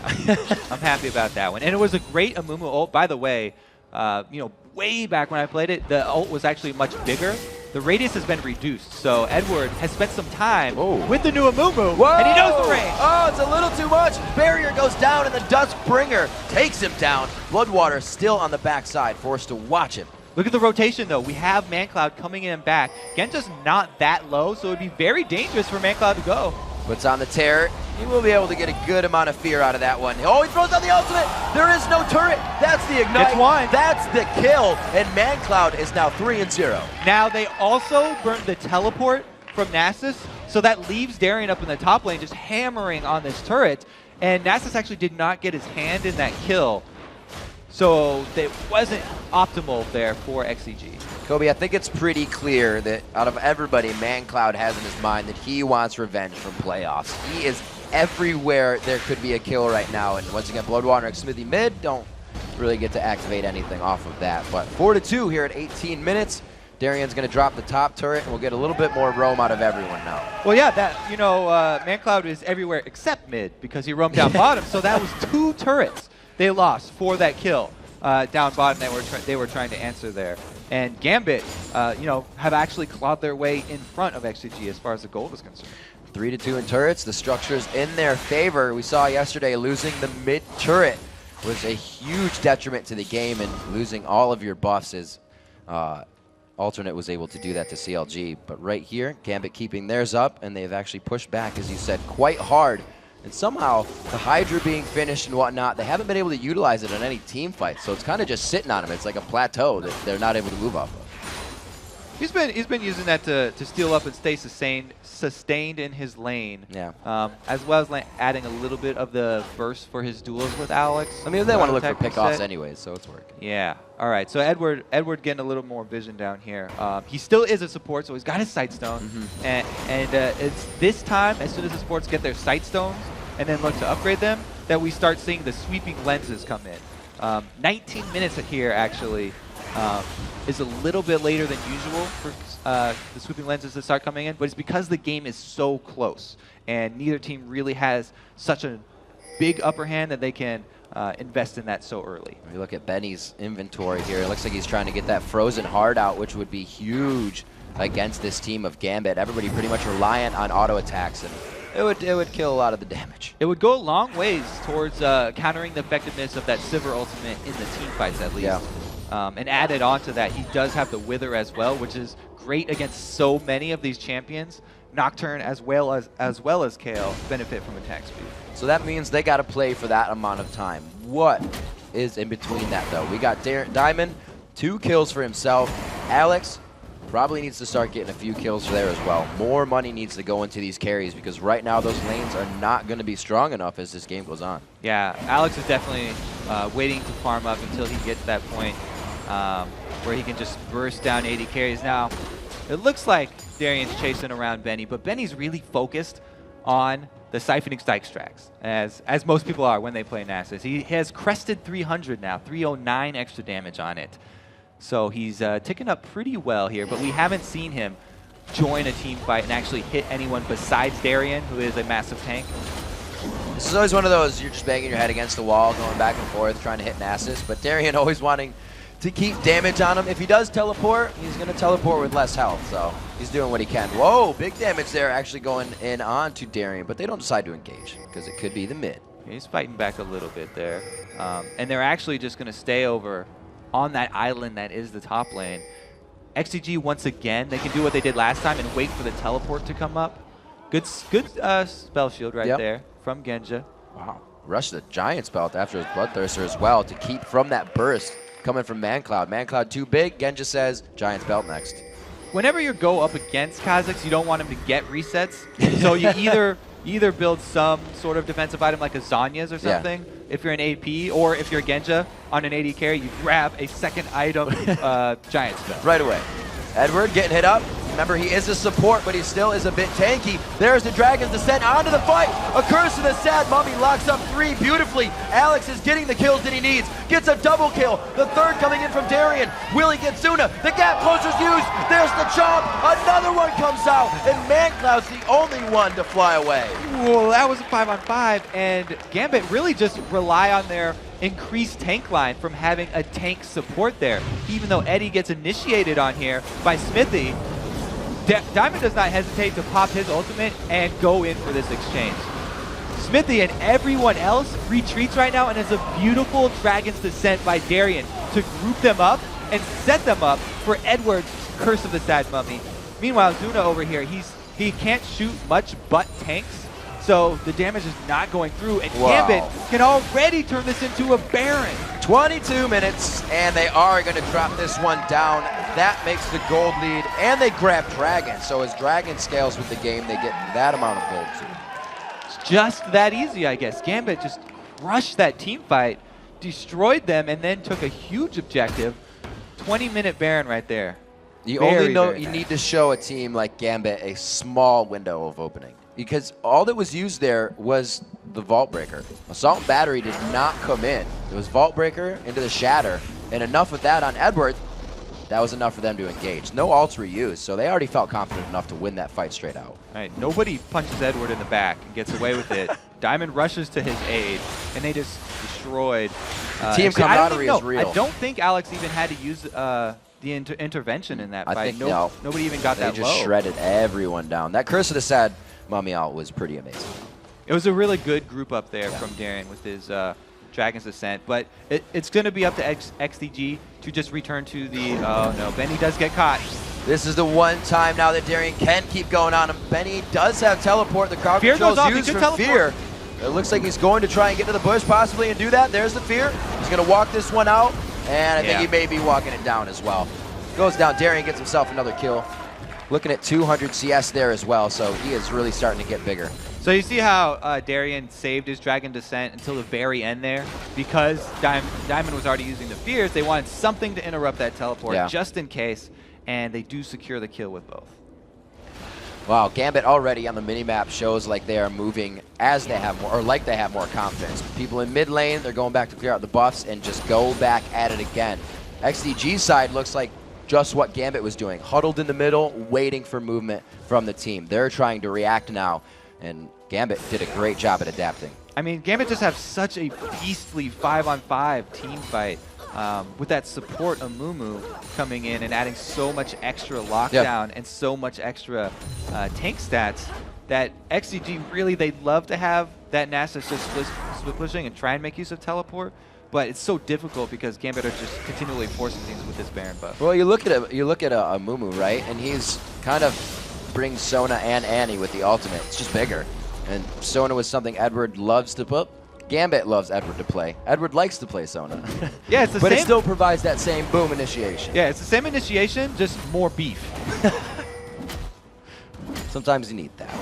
I'm happy about that one. And it was a great Amumu ult. By the way, you know, way back when I played it, the ult was actually much bigger. The radius has been reduced, so Edward has spent some time with the new Amumu, and he knows the range. Oh, it's a little too much. Barrier goes down, and the Duskbringer takes him down. Bloodwater still on the backside, forced to watch him. Look at the rotation, though. We have ManCloud coming in and back. Genja's not that low, so it would be very dangerous for ManCloud to go. Puts on the terror. He will be able to get a good amount of fear out of that one. Oh, he throws out the ultimate. There is no turret. That's the ignite. It's one. That's the kill. And ManCloud is now 3-0. Now, they also burned the teleport from Nasus, so that leaves Darien up in the top lane just hammering on this turret. And Nasus actually did not get his hand in that kill. So it wasn't optimal there for XDG. Kobe, I think it's pretty clear that out of everybody, ManCloud has in his mind that he wants revenge from playoffs. He is everywhere there could be a kill right now. And once again, Bloodwater and Smithy mid don't really get to activate anything off of that. But 4-2 here at 18 minutes. Darien's going to drop the top turret, and we'll get a little bit more roam out of everyone now. Well, yeah, that ManCloud is everywhere except mid because he roamed down bottom. So that was 2 turrets they lost for that kill down bottom. They were trying to answer there. And Gambit, have actually clawed their way in front of XDG as far as the gold is concerned. 3-2 in turrets. The structure's in their favor. We saw yesterday losing the mid turret was a huge detriment to the game, and losing all of your buffs is Alternate was able to do that to CLG. But right here, Gambit keeping theirs up, and they've actually pushed back, as you said, quite hard. And somehow, the Hydra being finished and whatnot, they haven't been able to utilize it in any team fights. So it's kind of just sitting on them. It's like a plateau that they're not able to move off of. He's been using that to steal up and stay sustained in his lane. Yeah. As well as adding a little bit of the burst for his duels with Alex. I mean, they want to look for pickoffs anyways, so it's working. Yeah. All right. So Edward getting a little more vision down here. He still is a support, so he's got his Sightstone. And it's this time, as soon as the supports get their Sightstones and then look to upgrade them, that we start seeing the sweeping lenses come in. 19 minutes here, actually. Is a little bit later than usual for the sweeping lenses to start coming in, but it's because the game is so close and neither team really has such a big upper hand that they can invest in that so early. We look at Benny's inventory here. It looks like he's trying to get that frozen heart out, which would be huge against this team of Gambit. Everybody pretty much reliant on auto attacks, and it would kill a lot of the damage. It would go a long ways towards countering the effectiveness of that Sivir ultimate in the team fights, at least. Yeah. And added on to that, he does have the Wither as well, which is great against so many of these champions. Nocturne as well as Kale benefit from attack speed. So that means they got to play for that amount of time. What is in between that, though? We got Diamond, 2 kills for himself. Alex probably needs to start getting a few kills there as well. More money needs to go into these carries because right now those lanes are not going to be strong enough as this game goes on. Yeah, Alex is definitely waiting to farm up until he gets to that point where he can just burst down 80 carries. Now, it looks like Darian's chasing around Benny, but Benny's really focused on the siphoning Stike Strax, as most people are when they play Nasus. He has crested 300 now, 309 extra damage on it. So he's ticking up pretty well here, but we haven't seen him join a team fight and actually hit anyone besides Darian, who is a massive tank. This is always one of those, you're just banging your head against the wall, going back and forth, trying to hit Nasus, but Darian always wanting to keep damage on him. If he does teleport, he's going to teleport with less health, so he's doing what he can. Whoa, big damage there actually going in onto Darian, but they don't decide to engage because it could be the mid. He's fighting back a little bit there. And they're actually just going to stay over on that island that is the top lane. XDG, once again, they can do what they did last time and wait for the teleport to come up. Good spell shield right there from Genja. Wow. Rush the Giant spell after his Bloodthirster as well to keep from that burst coming from ManCloud. ManCloud too big. Genja says Giant's belt next. Whenever you go up against Kha'Zix, you don't want him to get resets. So you either build some sort of defensive item like a Zanya's or something, if you're an AP, or if you're Genja on an AD carry, you grab a second item Giant spell. Right away. Edward getting hit up. Remember, he is a support, but he still is a bit tanky. There's the Dragon's Descent onto the fight. A Curse of the Sad Mummy locks up 3 beautifully. Alex is getting the kills that he needs. Gets a double kill. The third coming in from Darian. Will he get Suna? The gap closer's used. There's the chomp. Another one comes out. And ManCloud's the only one to fly away. Well, that was a 5-on-5, and Gambit really just rely on their increased tank line from having a tank support there. Even though Eddie gets initiated on here by Smithy, Diamond does not hesitate to pop his ultimate and go in for this exchange. Smithy and everyone else retreats right now, and it's a beautiful Dragon's Descent by Darian to group them up and set them up for Edward's Curse of the Sad Mummy. Meanwhile, Zuna over here, he can't shoot much but tanks, so the damage is not going through, and Gambit can already turn this into a Baron. 22 minutes, and they are going to drop this one down. That makes the gold lead, and they grab Dragon. So as Dragon scales with the game, they get that amount of gold too. It's just that easy, I guess. Gambit just crushed that team fight, destroyed them, and then took a huge objective. 20-minute Baron right there. You only know you need to show a team like Gambit a small window of opening, because all that was used there was the Vault Breaker. Assault and Battery did not come in. It was Vault Breaker into the Shatter, and enough of that on Edward. That was enough for them to engage. No ults were used, so they already felt confident enough to win that fight straight out. All right, nobody punches Edward in the back and gets away with it. Diamond rushes to his aid, and they just destroyed. Team camaraderie is real. I don't think Alex even had to use the intervention in that fight. I think no. Nobody even got that low. They just shredded everyone down. That Curse of the Sad Mummy out was pretty amazing. It was a really good group up there from Darian with his Dragon's Descent, but it's going to be up to XDG to just return to the... Oh no, Benny does get caught. This is the one time now that Darian can keep going on him. Benny does have teleport. The crowd control is used for Fear. It looks like he's going to try and get to the bush possibly and do that. There's the Fear. He's going to walk this one out, and I think he may be walking it down as well. Goes down. Darian gets himself another kill. Looking at 200 CS there as well, so he is really starting to get bigger. So you see how Darian saved his Dragon Descent until the very end there? Because Diamond was already using the Fears, they wanted something to interrupt that teleport just in case, and they do secure the kill with both. Wow, Gambit already on the minimap shows like they are moving as they have more, or like they have more confidence. People in mid lane, they're going back to clear out the buffs and just go back at it again. XDG's side looks like just what Gambit was doing. Huddled in the middle, waiting for movement from the team. They're trying to react now, and Gambit did a great job at adapting. I mean, Gambit just have such a beastly 5-on-5 team fight with that support Amumu coming in and adding so much extra lockdown and so much extra tank stats that XDG really, they'd love to have that Nasus just split pushing and try and make use of teleport. But it's so difficult because Gambit are just continually forcing things with this Baron buff. Well, you look at a Mumu, right? And he's kind of brings Sona and Annie with the ultimate. It's just bigger. And Sona was something Edward loves to put. Gambit loves Edward to play. Edward likes to play Sona. Yeah, it's the but same. It still provides that same boom initiation. Yeah, it's the same initiation, just more beef. Sometimes you need that.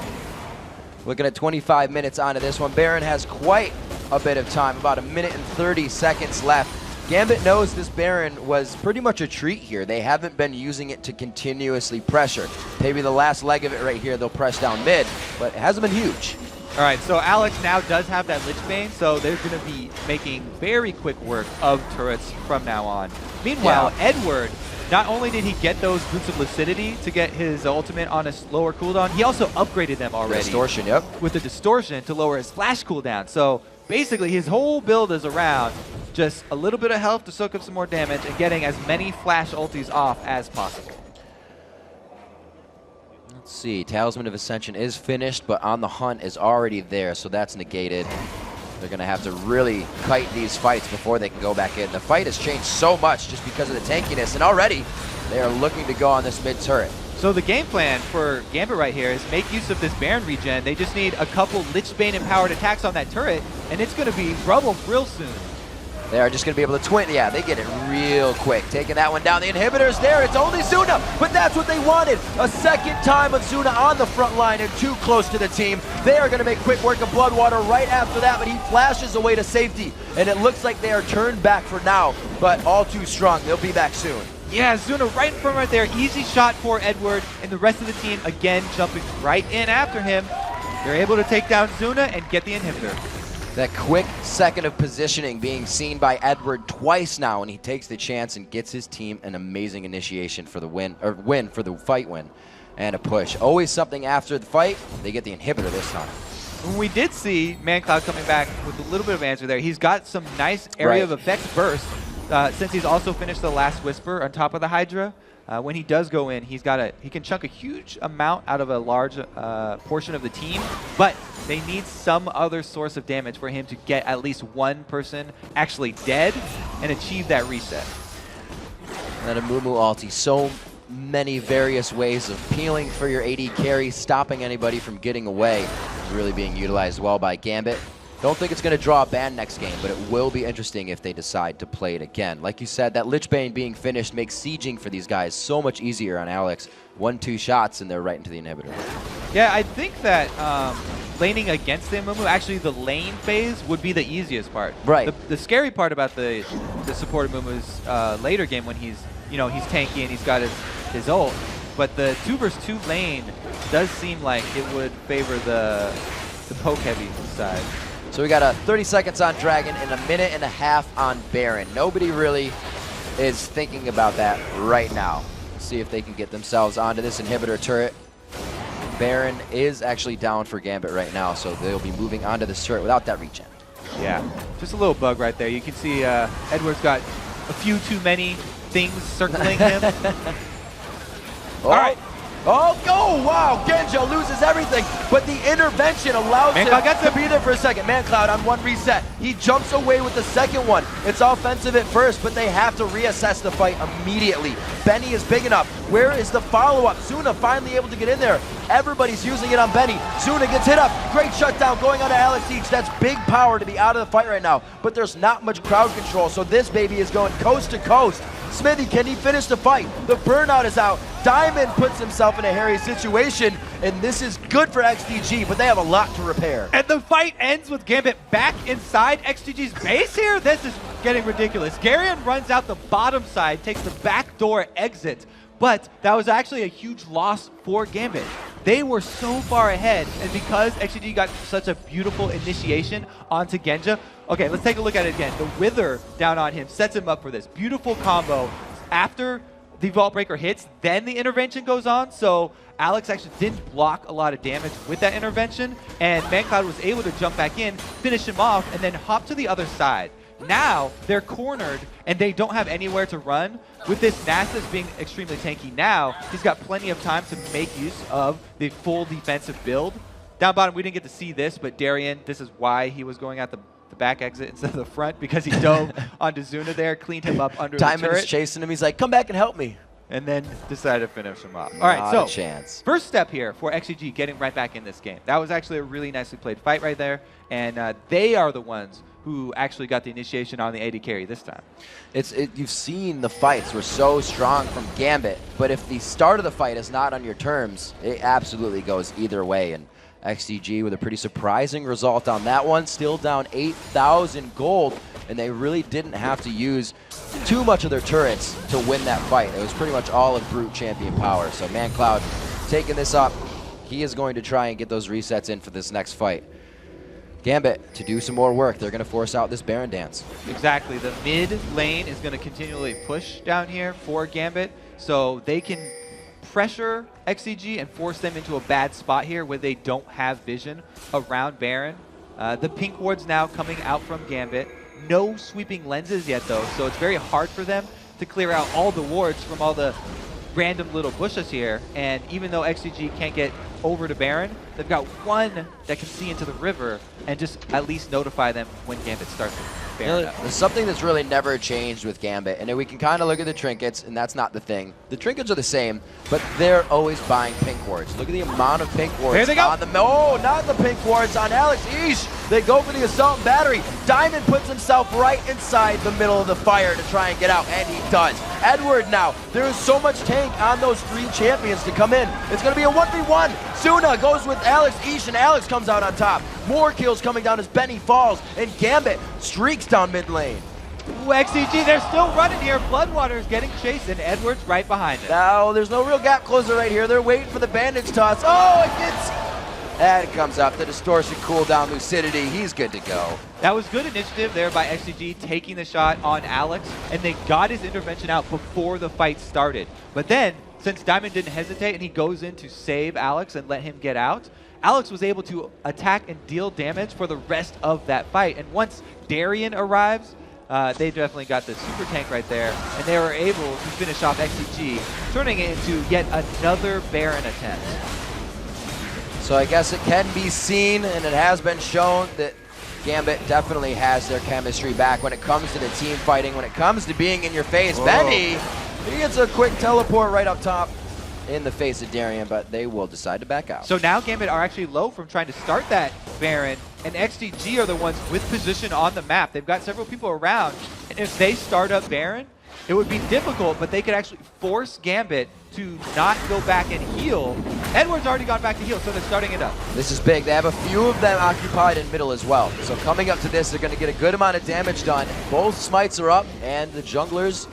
Looking at 25 minutes onto this one. Baron has quite a bit of time, about 1 minute and 30 seconds left. Gambit knows this Baron was pretty much a treat here. They haven't been using it to continuously pressure. Maybe the last leg of it right here, they'll press down mid, but it hasn't been huge. All right, so Alex now does have that Lich Bane, so they're going to be making very quick work of turrets from now on. Meanwhile, Edward, not only did he get those Boots of Lucidity to get his ultimate on a slower cooldown, he also upgraded them already. Distortion, with the Distortion to lower his flash cooldown. So basically, his whole build is around just a little bit of health to soak up some more damage and getting as many flash ultis off as possible. Let's see, Talisman of Ascension is finished, but On the Hunt is already there, so that's negated. They're going to have to really kite these fights before they can go back in. The fight has changed so much just because of the tankiness, and already they are looking to go on this mid turret. So the game plan for Gambit right here is make use of this Baron regen. They just need a couple Lich Bane empowered attacks on that turret, and it's going to be rubble real soon. They are just going to be able to twin. Yeah, they get it real quick. Taking that one down. The inhibitor's there. It's only Zuna, but that's what they wanted. A second time of Zuna on the front line and too close to the team. They are going to make quick work of Bloodwater right after that, but he flashes away to safety, and it looks like they are turned back for now, but all too strong. They'll be back soon. Yeah, Zuna right in front right there. Easy shot for Edward, and the rest of the team again jumping right in after him. They're able to take down Zuna and get the inhibitor. That quick second of positioning being seen by Edward twice now, and he takes the chance and gets his team an amazing initiation for the win, or win for the fight win, and a push. Always something after the fight. They get the inhibitor this time. We did see ManCloud coming back with a little bit of answer there. He's got some nice area of effects burst since he's also finished the last Whisper on top of the Hydra. When he does go in, he can chunk a huge amount out of a large portion of the team, but they need some other source of damage for him to get at least one person actually dead and achieve that reset. And then a Mumu ulti, so many various ways of peeling for your AD carry, stopping anybody from getting away, really being utilized well by Gambit. Don't think it's going to draw a ban next game, but it will be interesting if they decide to play it again. Like you said, that Lich Bane being finished makes sieging for these guys so much easier on Alex. 1-2 shots, and they're right into the inhibitor. Yeah, I think that laning against the Amumu, actually the lane phase would be the easiest part. Right. The scary part about the support Amumu's later game when he's tanky and he's got his ult, but the 2v2 lane does seem like it would favor the poke heavy side. So we got 30 seconds on Dragon and 1.5 minutes on Baron. Nobody really is thinking about that right now. See if they can get themselves onto this inhibitor turret. Baron is actually down for Gambit right now, so they'll be moving onto this turret without that regen. Yeah, just a little bug right there. You can see Edward's got a few too many things circling him. All right. Oh, wow, Genja loses everything, but the intervention allows him to be there for a second. ManCloud on one reset. He jumps away with the second one. It's offensive at first, but they have to reassess the fight immediately. Benny is big enough. Where is the follow-up? Zuna finally able to get in there. Everybody's using it on Benny. Zuna gets hit up. Great shutdown going on to Alex Each. That's big power to be out of the fight right now, but there's not much crowd control, so this baby is going coast to coast. Smithy, can he finish the fight? The burnout is out. Diamond puts himself in a hairy situation, and this is good for XDG, but they have a lot to repair. And the fight ends with Gambit back inside XDG's base here? This is getting ridiculous. Garion runs out the bottom side, takes the backdoor exit, but that was actually a huge loss for Gambit. They were so far ahead, and because XDG got such a beautiful initiation onto Genja, okay, let's take a look at it again. The Wither down on him sets him up for this beautiful combo. After the Vault Breaker hits, then the intervention goes on. So Alex actually didn't block a lot of damage with that intervention, and ManCloud was able to jump back in, finish him off, and then hop to the other side. Now they're cornered and they don't have anywhere to run. With this Nasus being extremely tanky now, he's got plenty of time to make use of the full defensive build. Down bottom, we didn't get to see this, but Darian, this is why he was going out the back exit instead of the front, because he dove onto Zuna there, cleaned him up under the turret. Diamond's chasing him. He's like, come back and help me. And then decided to finish him off. All right, Not so a chance. First step here for XDG getting right back in this game. That was actually a really nicely played fight right there, and they are the ones who actually got the initiation on the AD carry this time. You've seen the fights were so strong from Gambit, but if the start of the fight is not on your terms, it absolutely goes either way. And XDG with a pretty surprising result on that one, still down 8,000 gold, and they really didn't have to use too much of their turrets to win that fight. It was pretty much all of brute champion power. So ManCloud taking this up, he is going to try and get those resets in for this next fight. Gambit to do some more work. They're going to force out this Baron dance. Exactly. The mid lane is going to continually push down here for Gambit, so they can pressure XDG and force them into a bad spot here where they don't have vision around Baron. The pink ward's now coming out from Gambit. No sweeping lenses yet, though, so it's very hard for them to clear out all the wards from all the random little bushes here. And even though XDG can't get over to Baron, they've got one that can see into the river and just at least notify them when Gambit starts to Baron up. There's something that's really never changed with Gambit, and we can kind of look at the trinkets, and that's not the thing. The trinkets are the same, but they're always buying pink wards. Look at the amount of pink wards. There they go. On the, oh, not the pink wards on Alex. Eesh. They go for the assault and battery. Diamond puts himself right inside the middle of the fire to try and get out, and he does. Edward now, there is so much tank on those three champions to come in. It's going to be a 1v1. Suna goes with Alex Eesh, and Alex comes out on top. More kills coming down as Benny falls, and Gambit streaks down mid lane. Ooh, XDG, they're still running here. Bloodwater is getting chased, and Edward's right behind it. Now, there's no real gap closer right here. They're waiting for the bandage toss. Oh, it gets... And it comes up. The distortion cooldown, lucidity. He's good to go. That was good initiative there by XDG, taking the shot on Alex, and they got his intervention out before the fight started. But then, since Diamond didn't hesitate and he goes in to save Alex and let him get out, Alex was able to attack and deal damage for the rest of that fight. And once Darian arrives, they definitely got the super tank right there, and they were able to finish off XDG, turning it into yet another Baron attempt. So I guess it can be seen, and it has been shown, that Gambit definitely has their chemistry back when it comes to the team fighting, when it comes to being in your face. Whoa. Benny, he gets a quick teleport right up top in the face of Darian, but they will decide to back out. So now Gambit are actually low from trying to start that Baron, and XDG are the ones with position on the map. They've got several people around, and if they start up Baron, it would be difficult, but they could actually force Gambit to not go back and heal. Edward's already gone back to heal, so they're starting it up. This is big. They have a few of them occupied in middle as well. So coming up to this, they're going to get a good amount of damage done. Both smites are up, and the junglers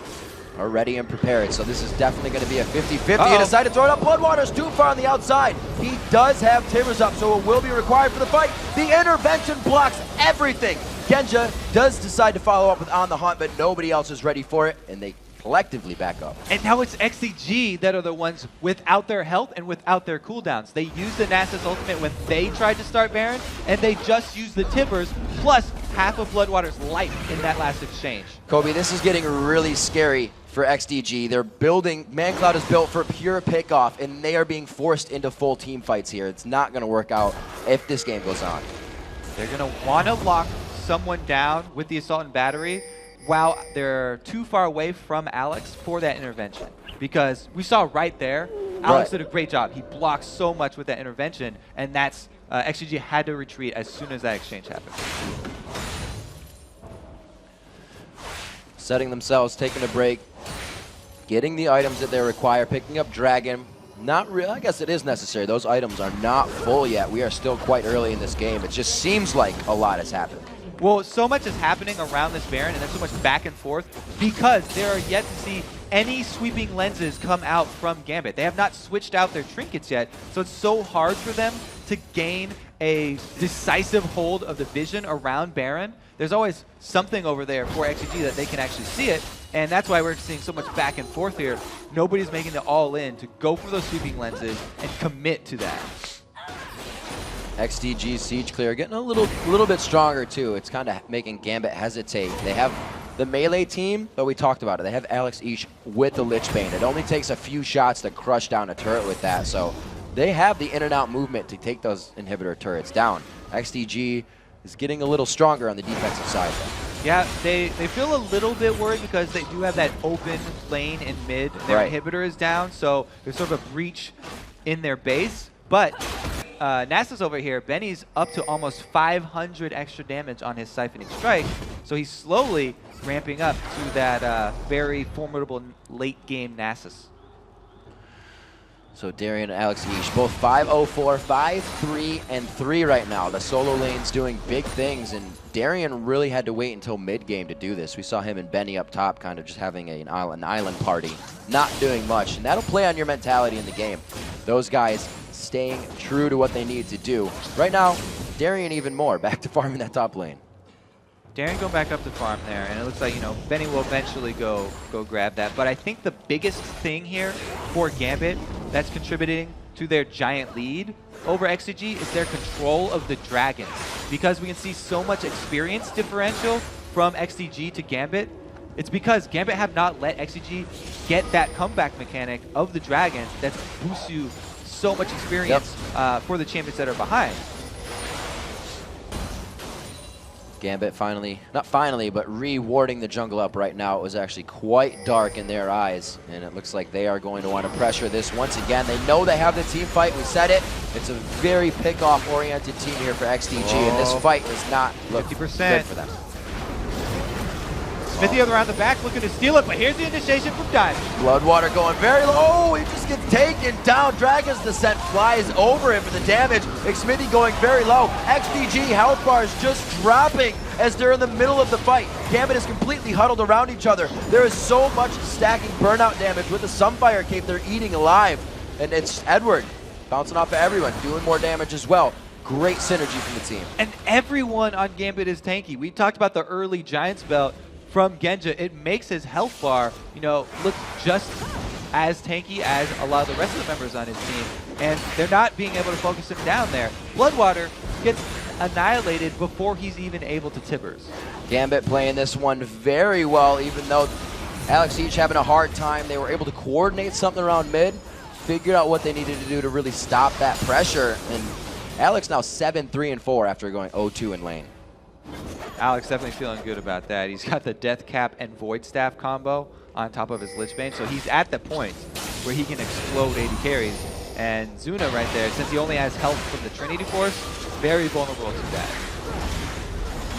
are ready and prepared. So this is definitely going to be a 50-50. He decided to throw it up. Bloodwater's too far on the outside. He does have Timbers up, so it will be required for the fight. The intervention blocks everything. Genja does decide to follow up with On the Hunt, but nobody else is ready for it, and they collectively back up. And now it's XDG that are the ones without their health and without their cooldowns. They used the Nasus ultimate when they tried to start Baron, and they just used the Timbers plus half of Bloodwater's life in that last exchange. Kobe, this is getting really scary for XDG. They're building, ManCloud is built for pure pickoff, and they are being forced into full team fights here. It's not going to work out if this game goes on. They're going to want to lock someone down with the assault and battery while they're too far away from Alex for that intervention. Because we saw right there, Alex did a great job. He blocked so much with that intervention, and that's XDG had to retreat as soon as that exchange happened. Setting themselves, taking a break, getting the items that they require, picking up Dragon. Not real. I guess it is necessary. Those items are not full yet. We are still quite early in this game. It just seems like a lot has happened. Well, so much is happening around this Baron, and there's so much back and forth because there are yet to see any sweeping lenses come out from Gambit. They have not switched out their trinkets yet, so it's so hard for them to gain a decisive hold of the vision around Baron. There's always something over there for XDG that they can actually see it, And that's why we're seeing so much back and forth here. Nobody's making the all-in to go for those sweeping lenses and commit to that. XDG Siege Clear getting a little bit stronger too. It's kind of making Gambit hesitate. They have the melee team, but we talked about it. They have Alex Each with the Lich Bane. It only takes a few shots to crush down a turret with that, so they have the in and out movement to take those inhibitor turrets down. XDG is getting a little stronger on the defensive side though. Yeah, they feel a little bit worried because they do have that open lane in mid. Their inhibitor is down, so there's sort of a breach in their base. But Nasa's over here. Benny's up to almost 500 extra damage on his Siphoning Strike, so he's slowly ramping up to that very formidable late game Nasus. So Darian and Alex Yeesh, both 5-0-4, 5-3, and 3 right now. The solo lane's doing big things, and Darian really had to wait until mid-game to do this. We saw him and Benny up top kind of just having an island party, not doing much, and that'll play on your mentality in the game. Those guys staying true to what they need to do. Right now, Darian even more, back to farming that top lane. Darian going back up to farm there, and it looks like, you know, Benny will eventually go grab that. But I think the biggest thing here for Gambit that's contributing to their giant lead over XDG is their control of the dragons. Because we can see so much experience differential from XDG to Gambit, it's because Gambit have not let XDG get that comeback mechanic of the dragons that boosts you so much experience for the champions that are behind. Gambit finally, not finally, but rewarding the jungle up right now. It was actually quite dark in their eyes, and it looks like they are going to want to pressure this once again. They know they have the team fight. We said it. It's a very pick-off oriented team here for XDG, and this fight does not look 50%. good for them. Smithy around the back looking to steal it, but here's the initiation from Diamond. Bloodwater going very low. Oh, he just gets taken down. Dragon's Descent flies over him for the damage. Smithy going very low. XDG health bars just dropping as they're in the middle of the fight. Gambit is completely huddled around each other. There is so much stacking burnout damage with the Sunfire Cape they're eating alive. And it's Edward bouncing off of everyone, doing more damage as well. Great synergy from the team. And everyone on Gambit is tanky. We talked about the early Giants belt from Genja. It makes his health bar, you know, look just as tanky as a lot of the rest of the members on his team. And they're not being able to focus him down there. Bloodwater gets annihilated before he's even able to Tibbers. Gambit playing this one very well, even though Alex each having a hard time. They were able to coordinate something around mid, figured out what they needed to do to really stop that pressure. And Alex now 7-3-4 after going 0-2 in lane. Alex definitely feeling good about that. He's got the Death Cap and Void Staff combo on top of his Lich Bane, so he's at the point where he can explode AD carries. And Zuna right there, since he only has health from the Trinity Force, very vulnerable to that.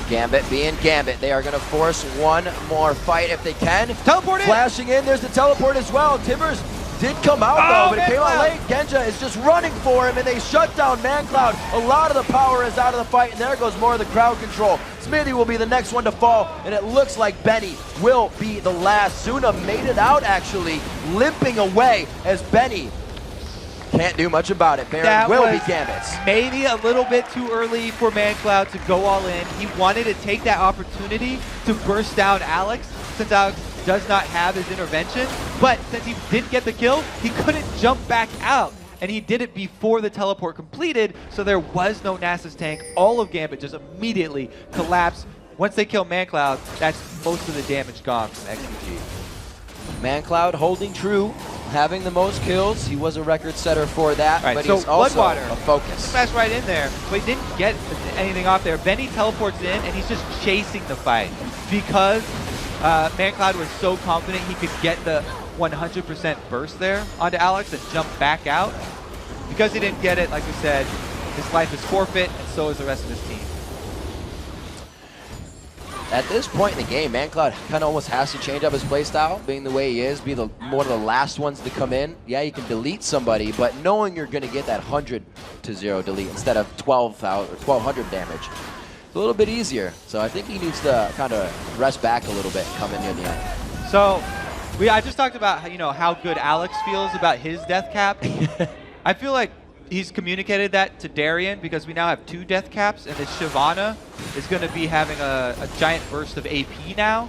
Gambit being Gambit. They are going to force one more fight if they can. Teleport in! Flashing in, there's the teleport as well. Tibbers did come out though, but it came out late. Genja is just running for him, and they shut down ManCloud. A lot of the power is out of the fight, and there goes more of the crowd control. Smithy will be the next one to fall, and it looks like Benny will be the last. Zuna made it out, actually, limping away as Benny can't do much about it. Baron will be Gambit's. Maybe a little bit too early for ManCloud to go all in. He wanted to take that opportunity to burst down Alex, since Alex does not have his intervention, but since he didn't get the kill, he couldn't jump back out, and he did it before the teleport completed, so there was no Nasus tank. All of Gambit just immediately collapsed. Once they kill ManCloud, that's most of the damage gone from XDG. ManCloud holding true, having the most kills. He was a record setter for that, right, but so he's also Bloodwater a focus. Smashed right in there, but he didn't get anything off there. Benny teleports in, and he's just chasing the fight because ManCloud was so confident he could get the 100% burst there onto Alex and jump back out. Because he didn't get it, like we said, his life is forfeit, and so is the rest of his team. At this point in the game, ManCloud kind of almost has to change up his playstyle, being the way he is, be one of the last ones to come in. Yeah, you can delete somebody, but knowing you're going to get that 100-0 delete instead of 1,200 damage, it's a little bit easier. So I think he needs to kind of rest back a little bit coming near the end. So I just talked about how good Alex feels about his death cap. I feel like he's communicated that to Darian because we now have 2 death caps, and this Shyvana is going to be having a giant burst of AP now.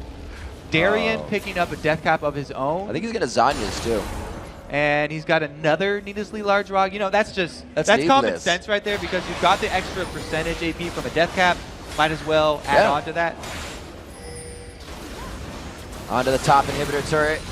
Darien picking up a death cap of his own. I think he's going to Zanya's too. And he's got another needlessly large rog. You know, that's common needless. sense right there, because you've got the extra percentage AP from a death cap. Might as well add on to that. Onto the top inhibitor turret.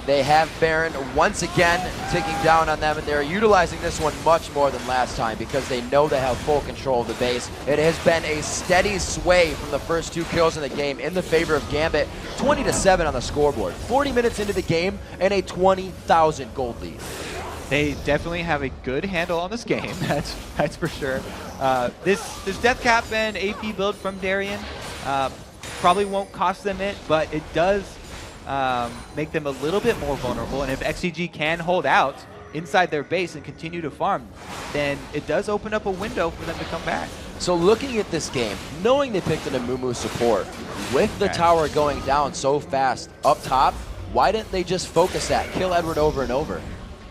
They have Baron once again ticking down on them, and they're utilizing this one much more than last time because they know they have full control of the base. It has been a steady sway from the first 2 kills in the game in the favor of Gambit. 20-7 on the scoreboard. 40 minutes into the game and a 20,000 gold lead. They definitely have a good handle on this game. That's for sure. This death cap and AP build from Darien probably won't cost them it, but it does make them a little bit more vulnerable. And if XDG can hold out inside their base and continue to farm, then it does open up a window for them to come back. So looking at this game, knowing they picked an Amumu support, with the tower going down so fast up top, why didn't they just focus that, kill Edward over and over?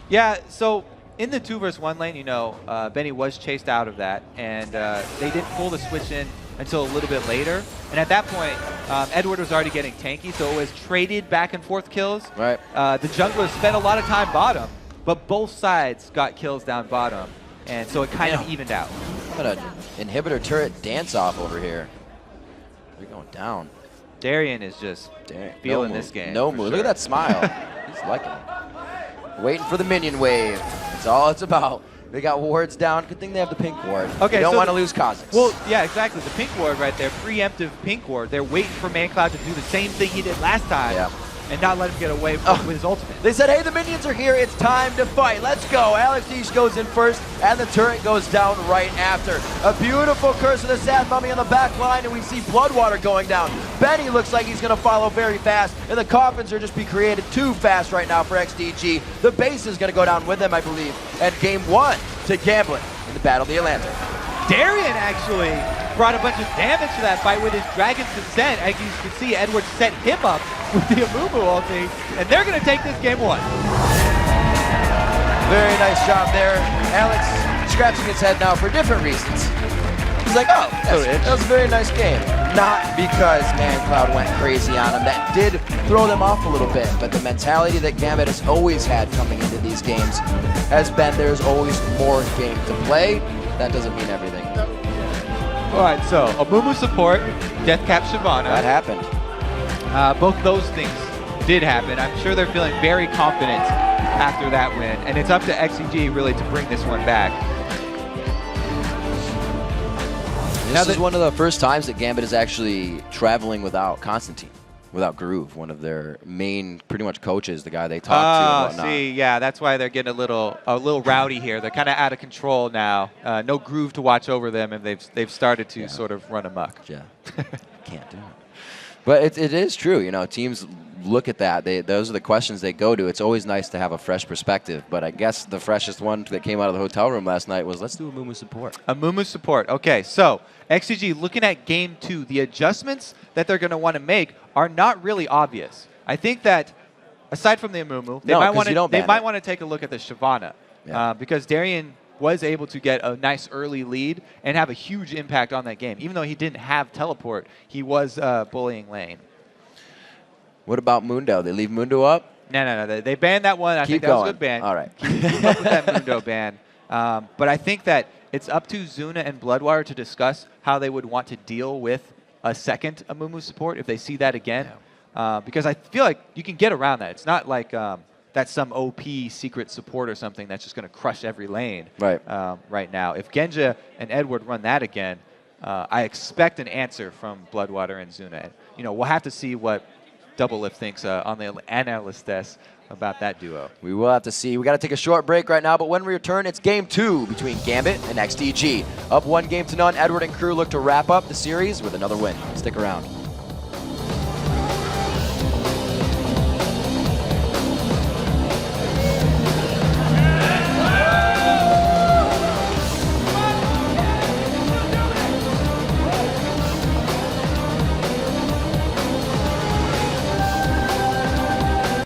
Yeah, so in the 2v1 lane, you know, Benny was chased out of that, and they didn't pull the switch in until a little bit later. And at that point, Edward was already getting tanky, so it was traded back and forth kills. Right. The junglers spent a lot of time bottom, but both sides got kills down bottom, and so it kind of evened out. What an inhibitor turret dance off over here. They're going down. Darien is just feeling this game. No move. Look at that smile. He's liking it. Waiting for the minion wave. That's all it's about. They got wards down. Good thing they have the pink ward. Okay, they don't so want to lose Kha'Zix. Well, yeah, exactly. The pink ward right there, preemptive pink ward. They're waiting for ManCloud to do the same thing he did last time and not let him get away with his ultimate. They said, hey, the minions are here. It's time to fight. Let's go. Alex Deesh goes in first, and the turret goes down right after. A beautiful Curse of the Sad Mummy on the back line, and we see Bloodwater going down. Benny looks like he's going to follow very fast, and the coffins are just be created too fast right now for XDG. The base is going to go down with them, I believe, at game 1 to Gambit in the Battle of the Atlantic. Darien actually brought a bunch of damage to that fight with his Dragon's Descent. As you can see, Edward set him up with the Amumu ulti, and they're going to take this game 1. Very nice job there. Alex scratching his head now for different reasons. He's like, oh, that was a very nice game. Not because ManCloud went crazy on him. That did throw them off a little bit, but the mentality that Gambit has always had coming into these games has been there's always more game to play. That doesn't mean everything. All right, so Amumu support, Deathcap Shyvana. That happened. Both those things did happen. I'm sure they're feeling very confident after that win, and it's up to XDG really to bring this one back. This is one of the first times that Gambit is actually traveling without Constantine, without Groove, one of their main, pretty much coaches, the guy they talk to and whatnot. See, yeah, that's why they're getting a little rowdy here. They're kind of out of control now. No Groove to watch over them, and they've started to sort of run amok. Yeah, can't do it. But it is true, you know, teams look at that. Those are the questions they go to. It's always nice to have a fresh perspective, but I guess the freshest one that came out of the hotel room last night was, let's do Amumu support. Amumu support. Okay, so XDG looking at game 2, the adjustments that they're going to want to make are not really obvious. I think that aside from the Amumu, they might want to take a look at the Shyvana because Darien was able to get a nice early lead and have a huge impact on that game. Even though he didn't have teleport, he was bullying lane. What about Mundo? They leave Mundo up? No. They banned that one. I think that was a good ban. All right. Keep up with that Mundo ban. But I think that it's up to Zuna and Bloodwater to discuss how they would want to deal with a second Amumu support if they see that again. Because I feel like you can get around that. It's not like that's some OP secret support or something that's just going to crush every lane right now. If Genja and Edward run that again, I expect an answer from Bloodwater and Zuna. You know, we'll have to see what Double Lift thinks on the analyst desk about that duo. We will have to see. We got to take a short break right now, but when we return, it's game 2 between Gambit and XDG. Up 1-0. Edward and crew look to wrap up the series with another win. Stick around.